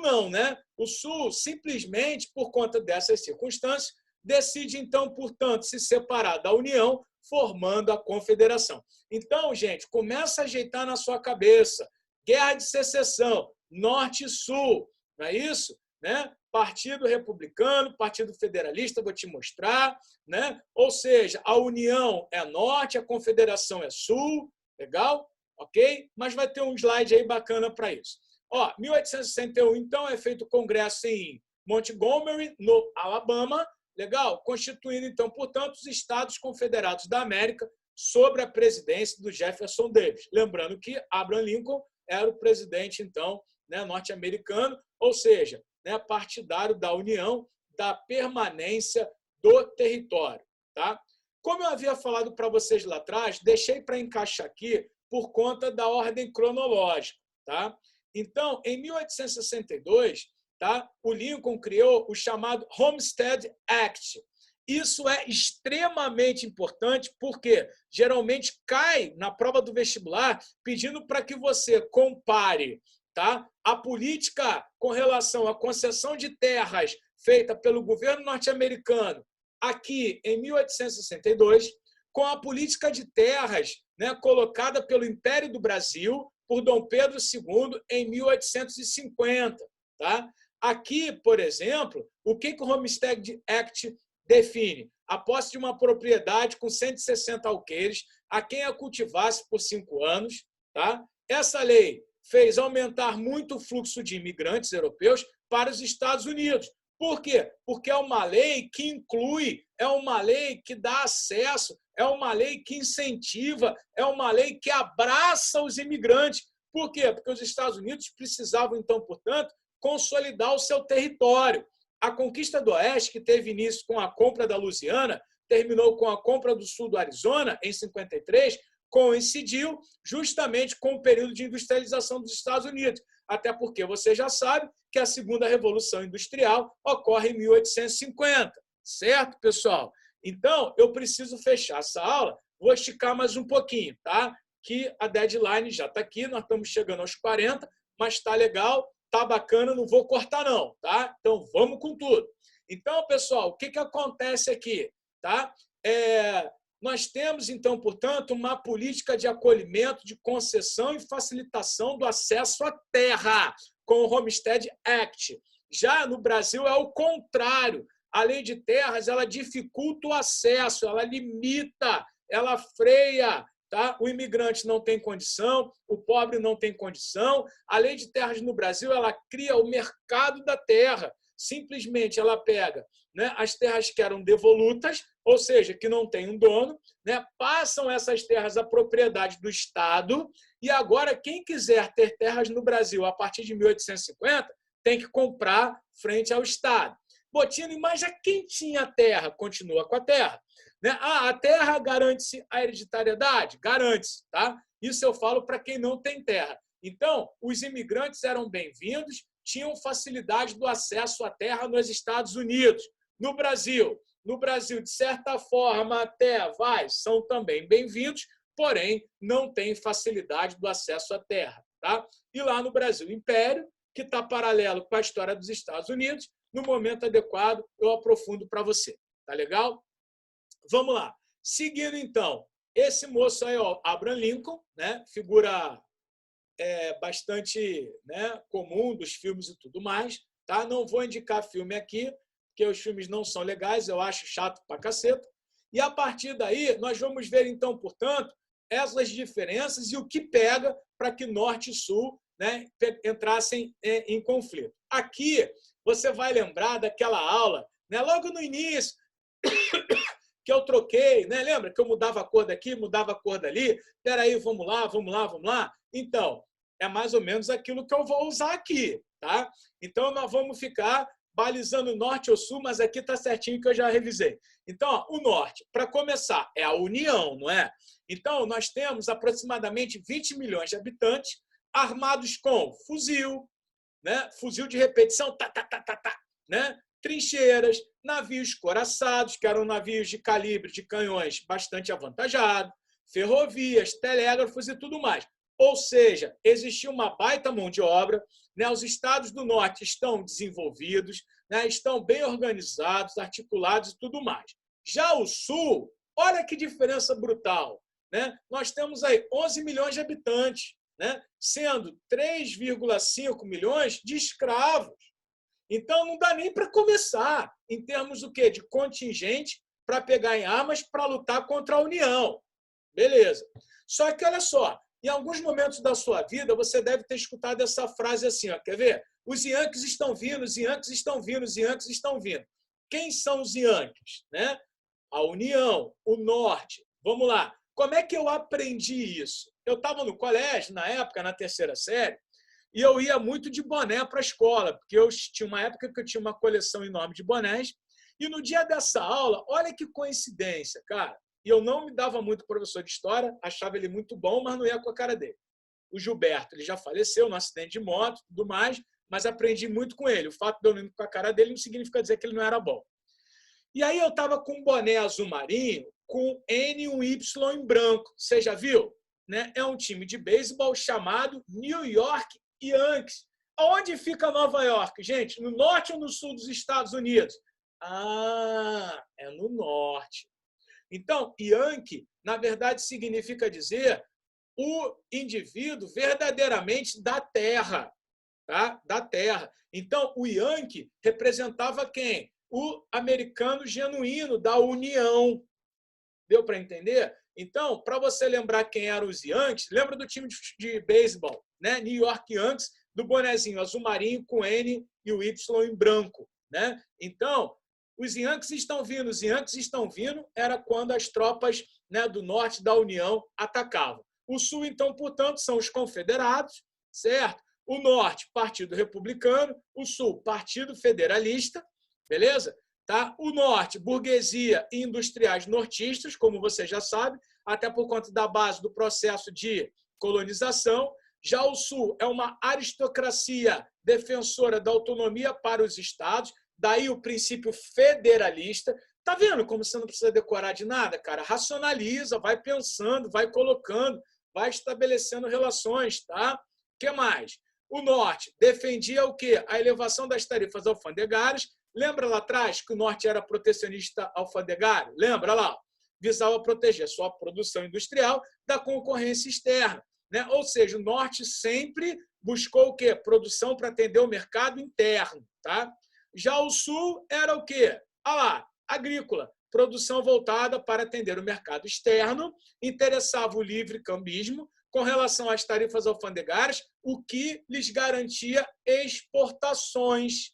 não, né? O Sul, simplesmente por conta dessas circunstâncias, decide, então, portanto, se separar da União, formando a Confederação. Então, gente, começa a ajeitar na sua cabeça. Guerra de Secessão, Norte e Sul, não é isso? Né? Partido Republicano, Partido Federalista, vou te mostrar, né? Ou seja, a União é Norte, a Confederação é Sul, legal? Ok? Mas vai ter um slide aí bacana para isso. Ó, 1861, então, é feito o Congresso em Montgomery, no Alabama, legal? Constituindo, então, portanto, os Estados Confederados da América sob a presidência do Jefferson Davis. Lembrando que Abraham Lincoln era o presidente, então, né, norte-americano, ou seja, né, partidário da União, da permanência do território. Tá? Como eu havia falado para vocês lá atrás, deixei para encaixar aqui por conta da ordem cronológica. Tá? Então, em 1862, tá, o Lincoln criou o chamado Homestead Act. Isso é extremamente importante porque geralmente cai na prova do vestibular pedindo para que você compare, tá, a política com relação à concessão de terras feita pelo governo norte-americano aqui em 1862 com a política de terras, né, colocada pelo Império do Brasil por Dom Pedro II em 1850. Tá? Aqui, por exemplo, o que o Homestead Act define? A posse de uma propriedade com 160 alqueires a quem a cultivasse por 5 anos. Tá? Essa lei fez aumentar muito o fluxo de imigrantes europeus para os Estados Unidos. Por quê? Porque é uma lei que inclui, é uma lei que dá acesso, é uma lei que incentiva, é uma lei que abraça os imigrantes. Por quê? Porque os Estados Unidos precisavam, então, portanto, consolidar o seu território. A conquista do Oeste, que teve início com a compra da Louisiana, terminou com a compra do sul do Arizona, em 53, coincidiu justamente com o período de industrialização dos Estados Unidos. Até porque você já sabe que a segunda Revolução Industrial ocorre em 1850. Certo, pessoal? Então, eu preciso fechar essa aula. Vou esticar mais um pouquinho, tá? Que a deadline já está aqui, nós estamos chegando aos 40, mas está legal, está bacana, não vou cortar não, tá? Então, vamos com tudo. Então, pessoal, o que acontece aqui? Tá? Nós temos, então, portanto, uma política de acolhimento, de concessão e facilitação do acesso à terra, com o Homestead Act. Já no Brasil é o contrário. A lei de terras ela dificulta o acesso, ela limita, ela freia. Tá? O imigrante não tem condição, o pobre não tem condição. A lei de terras no Brasil ela cria o mercado da terra. Simplesmente ela pega, né, as terras que eram devolutas, ou seja, que não tem um dono, né, passam essas terras à propriedade do Estado e agora quem quiser ter terras no Brasil a partir de 1850 tem que comprar frente ao Estado. Botino, mas já quem tinha terra continua com a terra. Né? A terra garante-se a hereditariedade? Garante-se. Tá? Isso eu falo para quem não tem terra. Então, os imigrantes eram bem-vindos, tinham facilidade do acesso à terra nos Estados Unidos. No Brasil, de certa forma, até são também bem-vindos, porém, não tem facilidade do acesso à terra. Tá? E lá no Brasil, Império, que está paralelo com a história dos Estados Unidos, no momento adequado, eu aprofundo para você. Tá legal? Vamos lá. Seguindo, então, esse moço aí, ó, Abraham Lincoln, né, figura bastante, né, comum dos filmes e tudo mais. Tá? Não vou indicar filme aqui, porque os filmes não são legais, eu acho chato pra caceta. E, a partir daí, nós vamos ver, então, portanto, essas diferenças e o que pega para que Norte e Sul, né, entrassem em conflito. Aqui, você vai lembrar daquela aula, né, logo no início, que eu troquei, né? Lembra que eu mudava a cor daqui, mudava a cor dali? Espera aí, vamos lá. Então, é mais ou menos aquilo que eu vou usar aqui, tá? Então, nós vamos ficar balizando norte ou sul, mas aqui está certinho que eu já revisei. Então, ó, o norte, para começar, é a União, não é? Então, nós temos aproximadamente 20 milhões de habitantes armados com fuzil, né? Fuzil de repetição, tá, tá, tá, tá, tá, né? Trincheiras, navios coraçados, que eram navios de calibre de canhões bastante avantajado, ferrovias, telégrafos e tudo mais. Ou seja, existia uma baita mão de obra, né? Os estados do norte estão desenvolvidos, né? Estão bem organizados, articulados e tudo mais. Já o sul, olha que diferença brutal, né? Nós temos aí 11 milhões de habitantes, né? Sendo 3,5 milhões de escravos. Então, não dá nem para começar em termos do quê? De contingente para pegar em armas para lutar contra a União. Beleza. Só que, olha só, em alguns momentos da sua vida, você deve ter escutado essa frase assim, ó, quer ver? Os Yankees estão vindo, os Yankees estão vindo, os Yankees estão vindo. Quem são os Yankees? Né? A União, o Norte. Vamos lá. Como é que eu aprendi isso? Eu estava no colégio, na época, na terceira série, e eu ia muito de boné para a escola, porque eu tinha uma época que eu tinha uma coleção enorme de bonés, e no dia dessa aula, olha que coincidência, cara, e eu não me dava muito com o professor de história, achava ele muito bom, mas não ia com a cara dele. O Gilberto, ele já faleceu num acidente de moto e tudo mais, mas aprendi muito com ele. O fato de eu não ir com a cara dele não significa dizer que ele não era bom. E aí eu estava com um boné azul marinho com N e um Y em branco. Você já viu? Né? É um time de beisebol chamado New York Yankees. Aonde fica Nova York, gente? No norte ou no sul dos Estados Unidos? Ah, é no norte. Então, Yankee, na verdade, significa dizer o indivíduo verdadeiramente da terra. Tá? Da terra. Então, o Yankee representava quem? O americano genuíno da União. Deu para entender? Então, para você lembrar quem eram os Yankees, lembra do time de beisebol, né? New York Yankees, do bonezinho azul marinho com N e o Y em branco, né? Então, os Yankees estão vindo, os Yankees estão vindo, era quando as tropas, né, do norte da União atacavam. O sul, então, portanto, são os confederados, certo? O norte, Partido Republicano, o sul, Partido Federalista, beleza? Tá? O norte, burguesia e industriais nortistas, como você já sabe, até por conta da base do processo de colonização. Já o sul é uma aristocracia defensora da autonomia para os estados, daí o princípio federalista. Tá vendo como você não precisa decorar de nada, cara? Racionaliza, vai pensando, vai colocando, vai estabelecendo relações, tá? O que mais? O norte defendia o quê? A elevação das tarifas alfandegárias. Lembra lá atrás que o norte era protecionista alfandegário? Lembra lá? Visava proteger sua produção industrial da concorrência externa, né? Ou seja, o norte sempre buscou o quê? Produção para atender o mercado interno, tá? Já o sul era o quê? Ah lá, agrícola, produção voltada para atender o mercado externo, interessava o livre cambismo com relação às tarifas alfandegárias, o que lhes garantia exportações,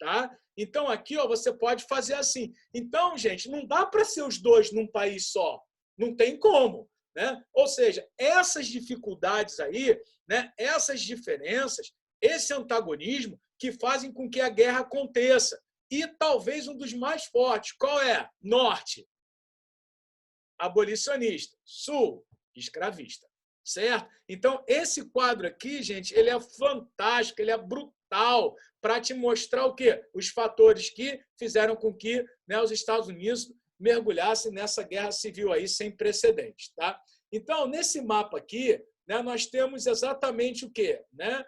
tá? Então, aqui ó, você pode fazer assim. Então, gente, não dá para ser os dois num país só. Não tem como. Né? Ou seja, essas dificuldades aí, né, essas diferenças, esse antagonismo que fazem com que a guerra aconteça. E talvez um dos mais fortes. Qual é? Norte, abolicionista. Sul, escravista. Certo? Então, esse quadro aqui, gente, ele é fantástico, ele é brutal para te mostrar o quê? Os fatores que fizeram com que, né, os Estados Unidos mergulhassem nessa guerra civil aí sem precedentes. Tá? Então, nesse mapa aqui, né, nós temos exatamente o quê? Né?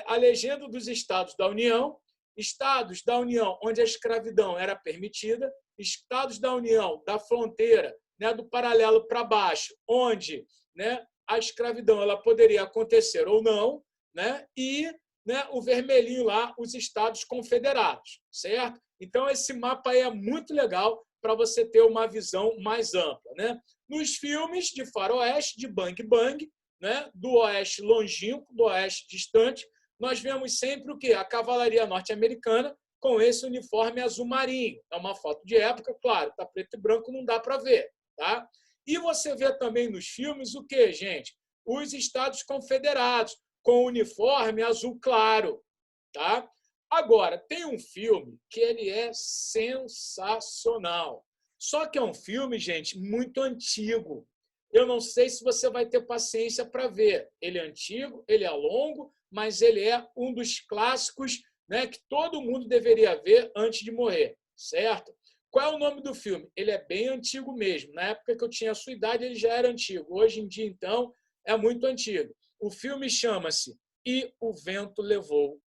A legenda dos Estados da União, Estados da União onde a escravidão era permitida, Estados da União da fronteira, né, do paralelo para baixo, onde, né, a escravidão ela poderia acontecer ou não, né? E, né, o vermelhinho lá, os Estados Confederados, certo? Então, esse mapa aí é muito legal para você ter uma visão mais ampla, né? Nos filmes de faroeste, de bang bang, né, do oeste longínquo, do oeste distante, nós vemos sempre o quê? A cavalaria norte-americana com esse uniforme azul marinho. É uma foto de época, claro, tá preto e branco, não dá para ver, tá? E você vê também nos filmes o quê, gente? Os Estados Confederados, com o uniforme azul claro. Tá? Agora, tem um filme que ele é sensacional. Só que é um filme, gente, muito antigo. Eu não sei se você vai ter paciência para ver. Ele é antigo, ele é longo, mas ele é um dos clássicos, né, que todo mundo deveria ver antes de morrer, certo? Qual é o nome do filme? Ele é bem antigo mesmo. Na época que eu tinha a sua idade, ele já era antigo. Hoje em dia, então, é muito antigo. O filme chama-se E o Vento Levou.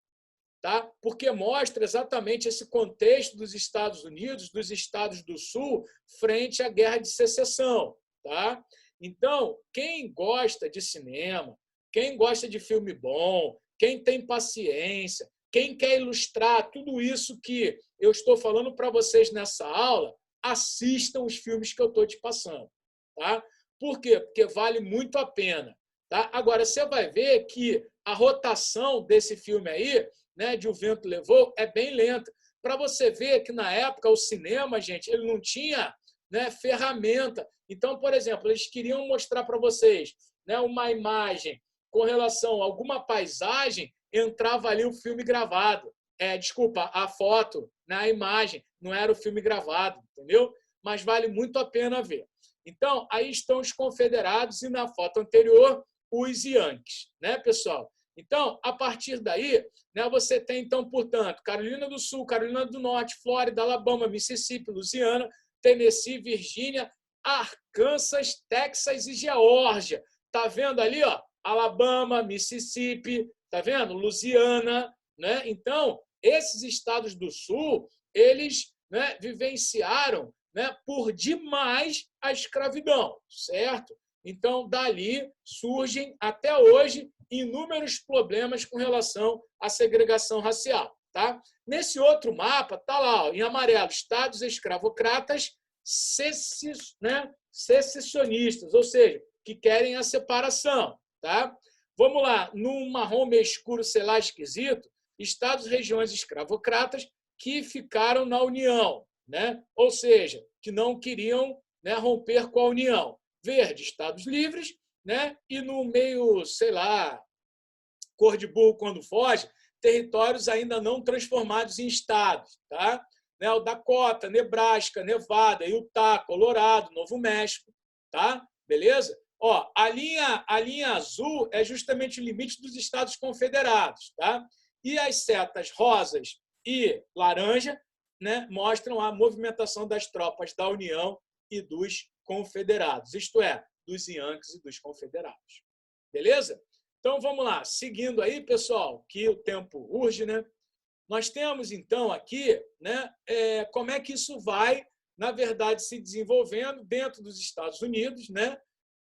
Tá? Porque mostra exatamente esse contexto dos Estados Unidos, dos Estados do Sul, frente à Guerra de Secessão. Tá? Então, quem gosta de cinema, quem gosta de filme bom, quem tem paciência, quem quer ilustrar tudo isso que eu estou falando para vocês nessa aula, assistam os filmes que eu estou te passando. Tá? Por quê? Porque vale muito a pena. Tá? Agora, você vai ver que a rotação desse filme aí, né, de O Vento Levou, é bem lenta. Para você ver que, na época, o cinema, gente, ele não tinha, né, ferramenta. Então, por exemplo, eles queriam mostrar para vocês, né, uma imagem com relação a alguma paisagem, entrava ali o filme gravado. Desculpa, a foto, né, a imagem, não era o filme gravado, entendeu? Mas vale muito a pena ver. Então, aí estão os confederados e, na foto anterior, os Yankees, né, pessoal? Então, a partir daí, né, você tem, então, portanto, Carolina do Sul, Carolina do Norte, Flórida, Alabama, Mississippi, Louisiana, Tennessee, Virgínia, Arkansas, Texas e Geórgia. Tá vendo ali, ó? Alabama, Mississippi, tá vendo? Louisiana, né? Então, esses estados do Sul, eles, né, vivenciaram, né, por demais a escravidão, certo? Então, dali surgem, até hoje, inúmeros problemas com relação à segregação racial. Tá? Nesse outro mapa, está lá, ó, em amarelo, estados escravocratas secessionistas, ou seja, que querem a separação. Tá? Vamos lá, no marrom meio escuro, sei lá, esquisito, estados e regiões escravocratas que ficaram na União, né? Ou seja, que não queriam, né, romper com a União. Verde, estados livres, né? E no meio, sei lá, cor de burro quando foge, territórios ainda não transformados em estados. Tá? Né? O Dakota, Nebraska, Nevada, Utah, Colorado, Novo México. Tá? Beleza? Ó, a linha azul é justamente o limite dos estados confederados. Tá? E as setas rosas e laranja, né, mostram a movimentação das tropas da União e dos confederados, isto é, dos Yankees e dos confederados. Beleza? Então, vamos lá. Seguindo aí, pessoal, que o tempo urge, né? Nós temos, então, aqui, né, como é que isso vai, na verdade, se desenvolvendo dentro dos Estados Unidos, né?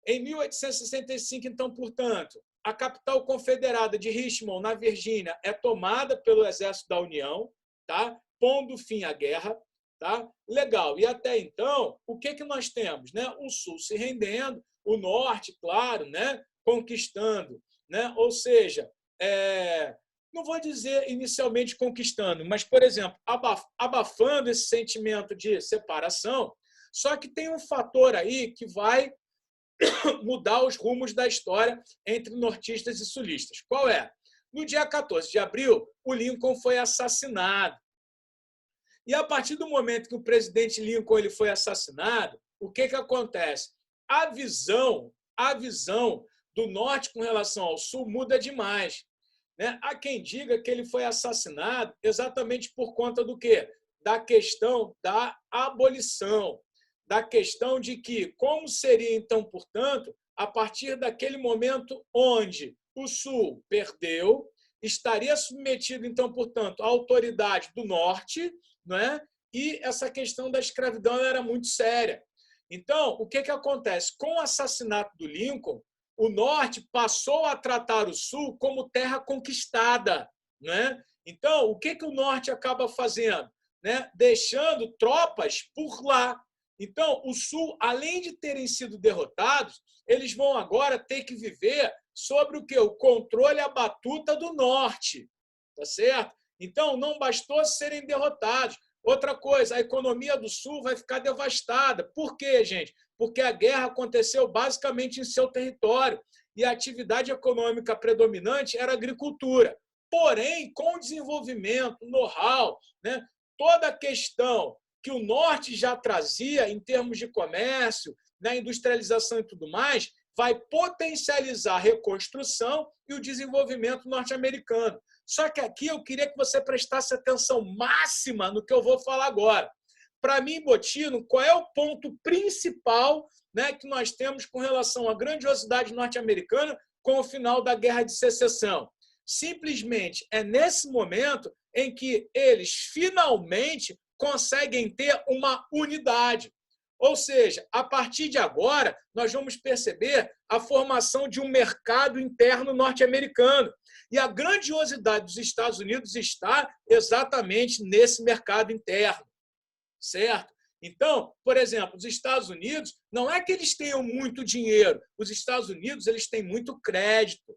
Em 1865, então, portanto, a capital confederada de Richmond, na Virgínia, é tomada pelo Exército da União, tá? Pondo fim à guerra. Tá? Legal. E até então, o que nós temos? Né? O Sul se rendendo, o Norte, claro, né? Conquistando. Né? Ou seja, não vou dizer inicialmente conquistando, mas, por exemplo, abafando esse sentimento de separação, só que tem um fator aí que vai mudar os rumos da história entre nortistas e sulistas. Qual é? No dia 14 de abril, o Lincoln foi assassinado. E a partir do momento que o presidente Lincoln ele foi assassinado, o que acontece? A visão do norte com relação ao sul muda demais. Né? Há quem diga que ele foi assassinado exatamente por conta do quê? Da questão da abolição, da questão de que, como seria, então, portanto, a partir daquele momento onde o sul perdeu, estaria submetido, então, portanto, à autoridade do norte, não é? E essa questão da escravidão era muito séria. Então, o que acontece? Com o assassinato do Lincoln, o Norte passou a tratar o Sul como terra conquistada. Né? Então, o que o Norte acaba fazendo? Né? Deixando tropas por lá. Então, o Sul, além de terem sido derrotados, eles vão agora ter que viver sobre o quê? O controle, a batuta do Norte. Tá certo? Então, não bastou serem derrotados. Outra coisa, a economia do Sul vai ficar devastada. Por quê, gente? Porque a guerra aconteceu basicamente em seu território e a atividade econômica predominante era a agricultura. Porém, com o desenvolvimento, know-how, né, toda a questão que o Norte já trazia em termos de comércio, né, industrialização e tudo mais, vai potencializar a reconstrução e o desenvolvimento norte-americano. Só que aqui eu queria que você prestasse atenção máxima no que eu vou falar agora. Para mim, Botino, qual é o ponto principal, né, que nós temos com relação à grandiosidade norte-americana com o final da Guerra de Secessão? Simplesmente é nesse momento em que eles finalmente conseguem ter uma unidade. Ou seja, a partir de agora, nós vamos perceber a formação de um mercado interno norte-americano. E a grandiosidade dos Estados Unidos está exatamente nesse mercado interno, certo? Então, por exemplo, os Estados Unidos, não é que eles tenham muito dinheiro, os Estados Unidos eles têm muito crédito.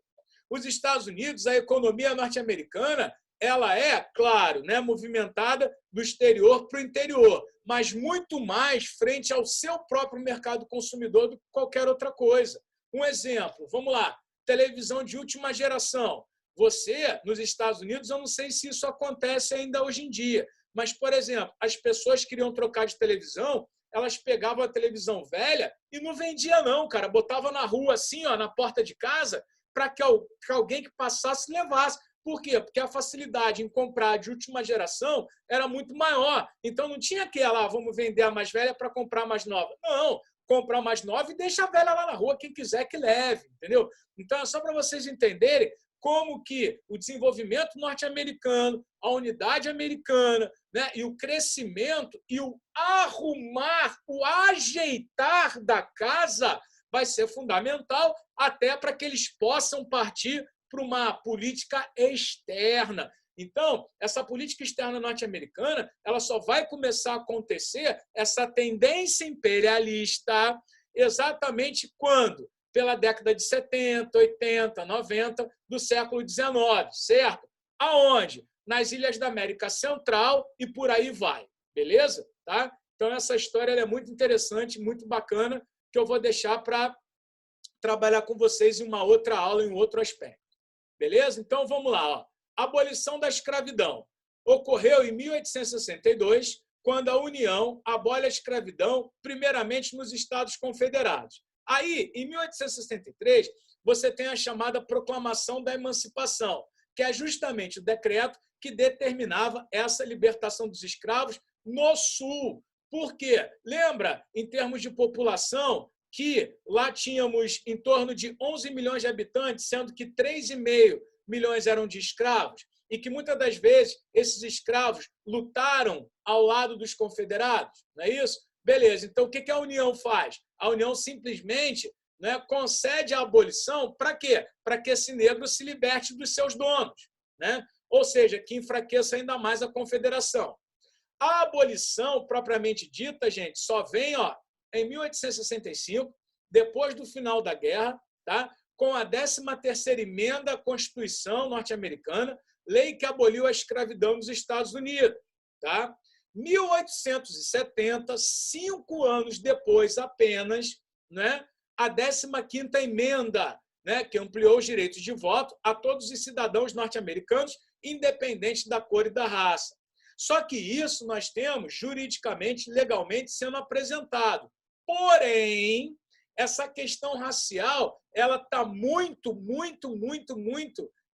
Os Estados Unidos, a economia norte-americana, ela é, claro, né, movimentada do exterior para o interior, mas muito mais frente ao seu próprio mercado consumidor do que qualquer outra coisa. Um exemplo, vamos lá, televisão de última geração. Você, nos Estados Unidos, eu não sei se isso acontece ainda hoje em dia, mas, por exemplo, as pessoas queriam trocar de televisão, elas pegavam a televisão velha e não vendia não, cara, botava na rua assim, ó, na porta de casa, para que alguém que passasse levasse. Por quê? Porque a facilidade em comprar de última geração era muito maior. Então, não tinha que ir lá, vamos vender a mais velha para comprar a mais nova. Não, comprar a mais nova e deixa a velha lá na rua, quem quiser que leve, entendeu? Então, é só para vocês entenderem como que o desenvolvimento norte-americano, a unidade americana, né, e o crescimento e o arrumar, o ajeitar da casa vai ser fundamental até para que eles possam partir para uma política externa. Então, essa política externa norte-americana, ela só vai começar a acontecer, essa tendência imperialista, exatamente quando? Pela década de 70, 80, 90 do século XIX, certo? Aonde? Nas ilhas da América Central e por aí vai, beleza? Tá? Então, essa história é muito interessante, muito bacana, que eu vou deixar para trabalhar com vocês em uma outra aula, em um outro aspecto. Beleza? Então, vamos lá. Ó. Abolição da escravidão. Ocorreu em 1862, quando a União abole a escravidão, primeiramente nos Estados Confederados. Aí, em 1863, você tem a chamada Proclamação da Emancipação, que é justamente o decreto que determinava essa libertação dos escravos no Sul. Por quê? Lembra, em termos de população, que lá tínhamos em torno de 11 milhões de habitantes, sendo que 3,5 milhões eram de escravos, e que muitas das vezes esses escravos lutaram ao lado dos confederados, não é isso? Beleza, então o que a União faz? A União simplesmente, né, concede a abolição para quê? Para que esse negro se liberte dos seus donos, né? Ou seja, que enfraqueça ainda mais a confederação. A abolição, propriamente dita, gente, só vem em 1865, depois do final da guerra, tá? Com a 13ª emenda à Constituição norte-americana, lei que aboliu a escravidão nos Estados Unidos. Tá? 1870, 5 anos depois apenas, né, a 15ª emenda, né, que ampliou os direitos de voto a todos os cidadãos norte-americanos, independente da cor e da raça. Só que isso nós temos juridicamente, legalmente sendo apresentado. Porém, essa questão racial ela está muito,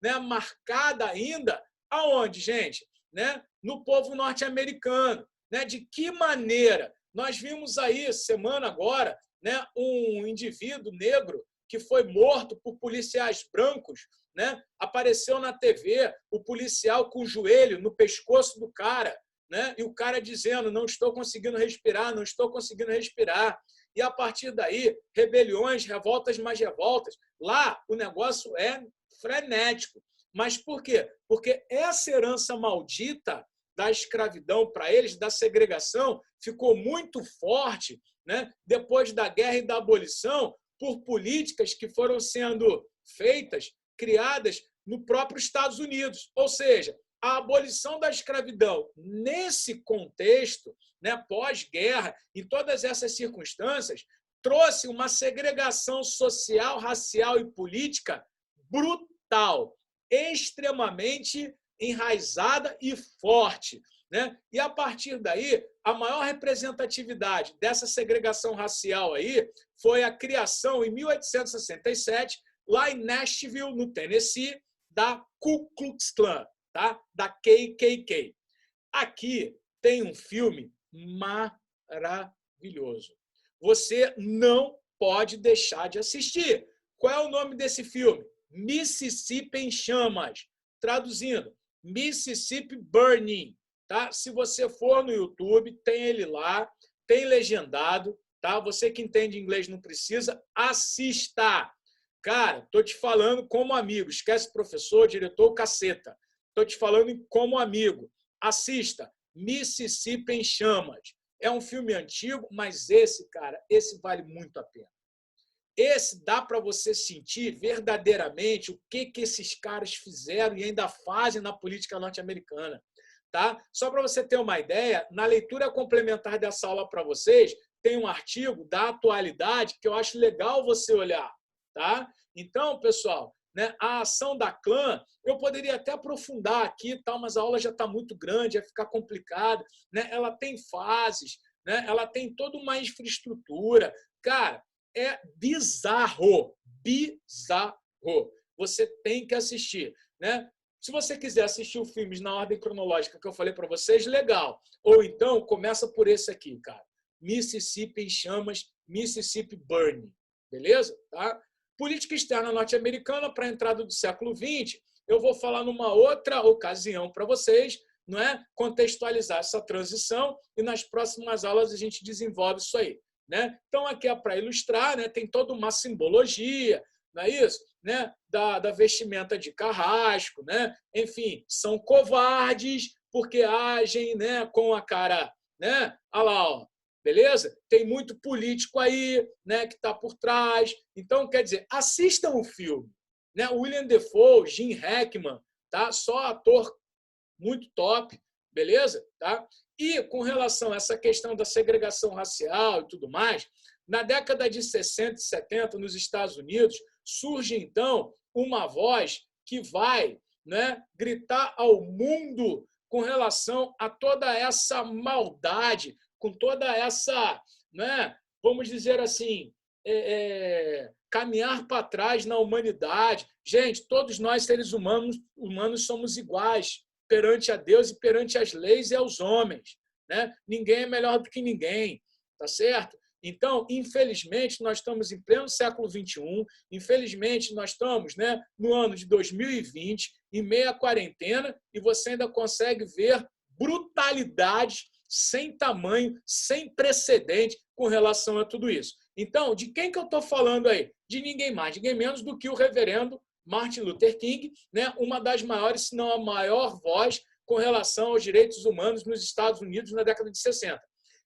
né, marcada ainda aonde, gente? Né? No povo norte-americano. Né? De que maneira? Nós vimos aí, semana agora, né, um indivíduo negro que foi morto por policiais brancos, né? Apareceu na TV o policial com o joelho no pescoço do cara, né? E o cara dizendo, não estou conseguindo respirar, não estou conseguindo respirar. E, a partir daí, rebeliões, revoltas mais revoltas. Lá, o negócio é frenético. Mas por quê? Porque essa herança maldita da escravidão para eles, da segregação, ficou muito forte, né? Depois da guerra e da abolição, por políticas que foram sendo feitas, criadas no próprio Estados Unidos. Ou seja, a abolição da escravidão, nesse contexto, né, pós-guerra, em todas essas circunstâncias, trouxe uma segregação social, racial e política brutal. extremamente enraizada e forte, né? E a partir daí, a maior representatividade dessa segregação racial aí foi a criação, em 1867, lá em Nashville, no Tennessee, da Ku Klux Klan, tá? Da KKK. Aqui tem um filme maravilhoso. Você não pode deixar de assistir. Qual é o nome desse filme? Mississippi em Chamas. Traduzindo, Mississippi Burning. Tá? Se você for no YouTube, tem ele lá, tem legendado. Tá? Você que entende inglês não precisa, assista. Cara, tô te falando como amigo. Esquece professor, diretor, caceta. Tô te falando como amigo. Assista. Mississippi em Chamas. É um filme antigo, mas esse, cara, esse vale muito a pena. Esse dá para você sentir verdadeiramente o que esses caras fizeram e ainda fazem na política norte-americana. Tá? Só para você ter uma ideia, na leitura complementar dessa aula para vocês, tem um artigo da atualidade que eu acho legal você olhar. Tá? Então, pessoal, né, a ação da Klan, eu poderia até aprofundar aqui, tal, mas a aula já está muito grande, vai ficar complicado. Né? Ela tem fases, né? Ela tem toda uma infraestrutura. Cara, é bizarro, bizarro. Você tem que assistir, né? Se você quiser assistir os filmes na ordem cronológica que eu falei para vocês, legal. Ou então, começa por esse aqui, cara. Mississippi em Chamas, Mississippi Burning. Beleza? Tá? Política externa norte-americana para a entrada do século XX, eu vou falar numa outra ocasião para vocês, não é? Contextualizar essa transição e nas próximas aulas a gente desenvolve isso aí. Né? Então, aqui é para ilustrar, né? Tem toda uma simbologia, não é isso? Né? Da vestimenta de carrasco, né? Enfim, são covardes porque agem, né, com a cara, né? Olha lá, ó. Beleza? Tem muito político aí, né, que está por trás. Então, quer dizer, assistam o filme. Né? William Dafoe, Gene Hackman, tá? Só ator muito top, beleza? Tá? E com relação a essa questão da segregação racial e tudo mais, na década de 60 e 70, nos Estados Unidos, surge, então, uma voz que vai, né, gritar ao mundo com relação a toda essa maldade, com toda essa, né, vamos dizer assim, caminhar para trás na humanidade. Gente, todos nós, seres humanos somos iguais perante a Deus e perante as leis e aos homens. Né? Ninguém é melhor do que ninguém, tá certo? Então, infelizmente, nós estamos em pleno século XXI, infelizmente, nós estamos, né, no ano de 2020, em meia quarentena, e você ainda consegue ver brutalidades sem tamanho, sem precedente com relação a tudo isso. Então, de quem que eu estou falando aí? De ninguém mais, ninguém menos do que o reverendo Martin Luther King, né, uma das maiores, se não a maior voz com relação aos direitos humanos nos Estados Unidos na década de 60.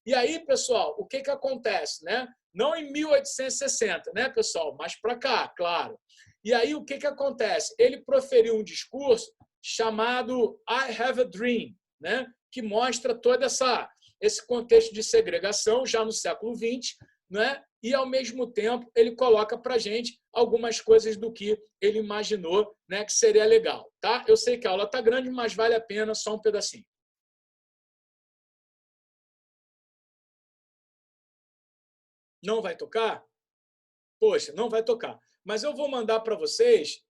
E aí, pessoal, o que acontece? Né? Não em 1860, né, pessoal? Mas para cá, claro. E aí, o que acontece? Ele proferiu um discurso chamado I Have a Dream, né, que mostra todo esse contexto de segregação já no século XX, né? E, ao mesmo tempo, ele coloca para a gente algumas coisas do que ele imaginou, né, que seria legal. Tá? Eu sei que a aula está grande, mas vale a pena só um pedacinho. Não vai tocar? Poxa, não vai tocar. Mas eu vou mandar para vocês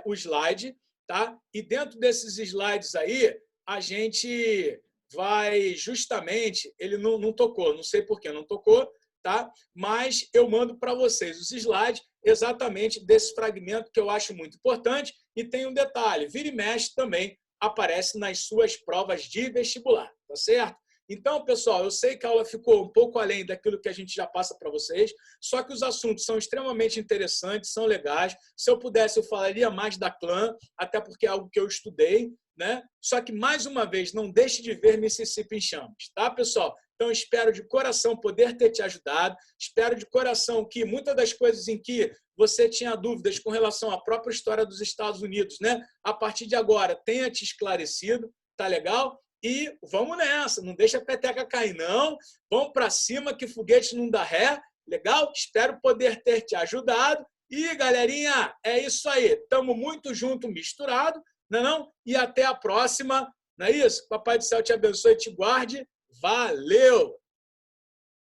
o slide, tá? E dentro desses slides aí, a gente vai justamente... Ele não tocou, não sei por que não tocou, tá? Mas eu mando para vocês os slides exatamente desse fragmento que eu acho muito importante. E tem um detalhe, vira e mexe também aparece nas suas provas de vestibular, tá certo? Então, pessoal, eu sei que a aula ficou um pouco além daquilo que a gente já passa para vocês, só que os assuntos são extremamente interessantes, são legais. Se eu pudesse, eu falaria mais da Klan, até porque é algo que eu estudei, né? Só que, mais uma vez, não deixe de ver Mississippi em Chamas, tá, pessoal? Então, espero de coração poder ter te ajudado, espero de coração que muitas das coisas em que você tinha dúvidas com relação à própria história dos Estados Unidos, né, a partir de agora, tenha te esclarecido, tá legal? E vamos nessa, não deixa a peteca cair, não. Vamos para cima que foguete não dá ré, legal? Espero poder ter te ajudado E, galerinha, é isso aí. Tamo muito junto, misturado, não é não? E até a próxima, não é isso? Papai do céu te abençoe e te guarde. Valeu!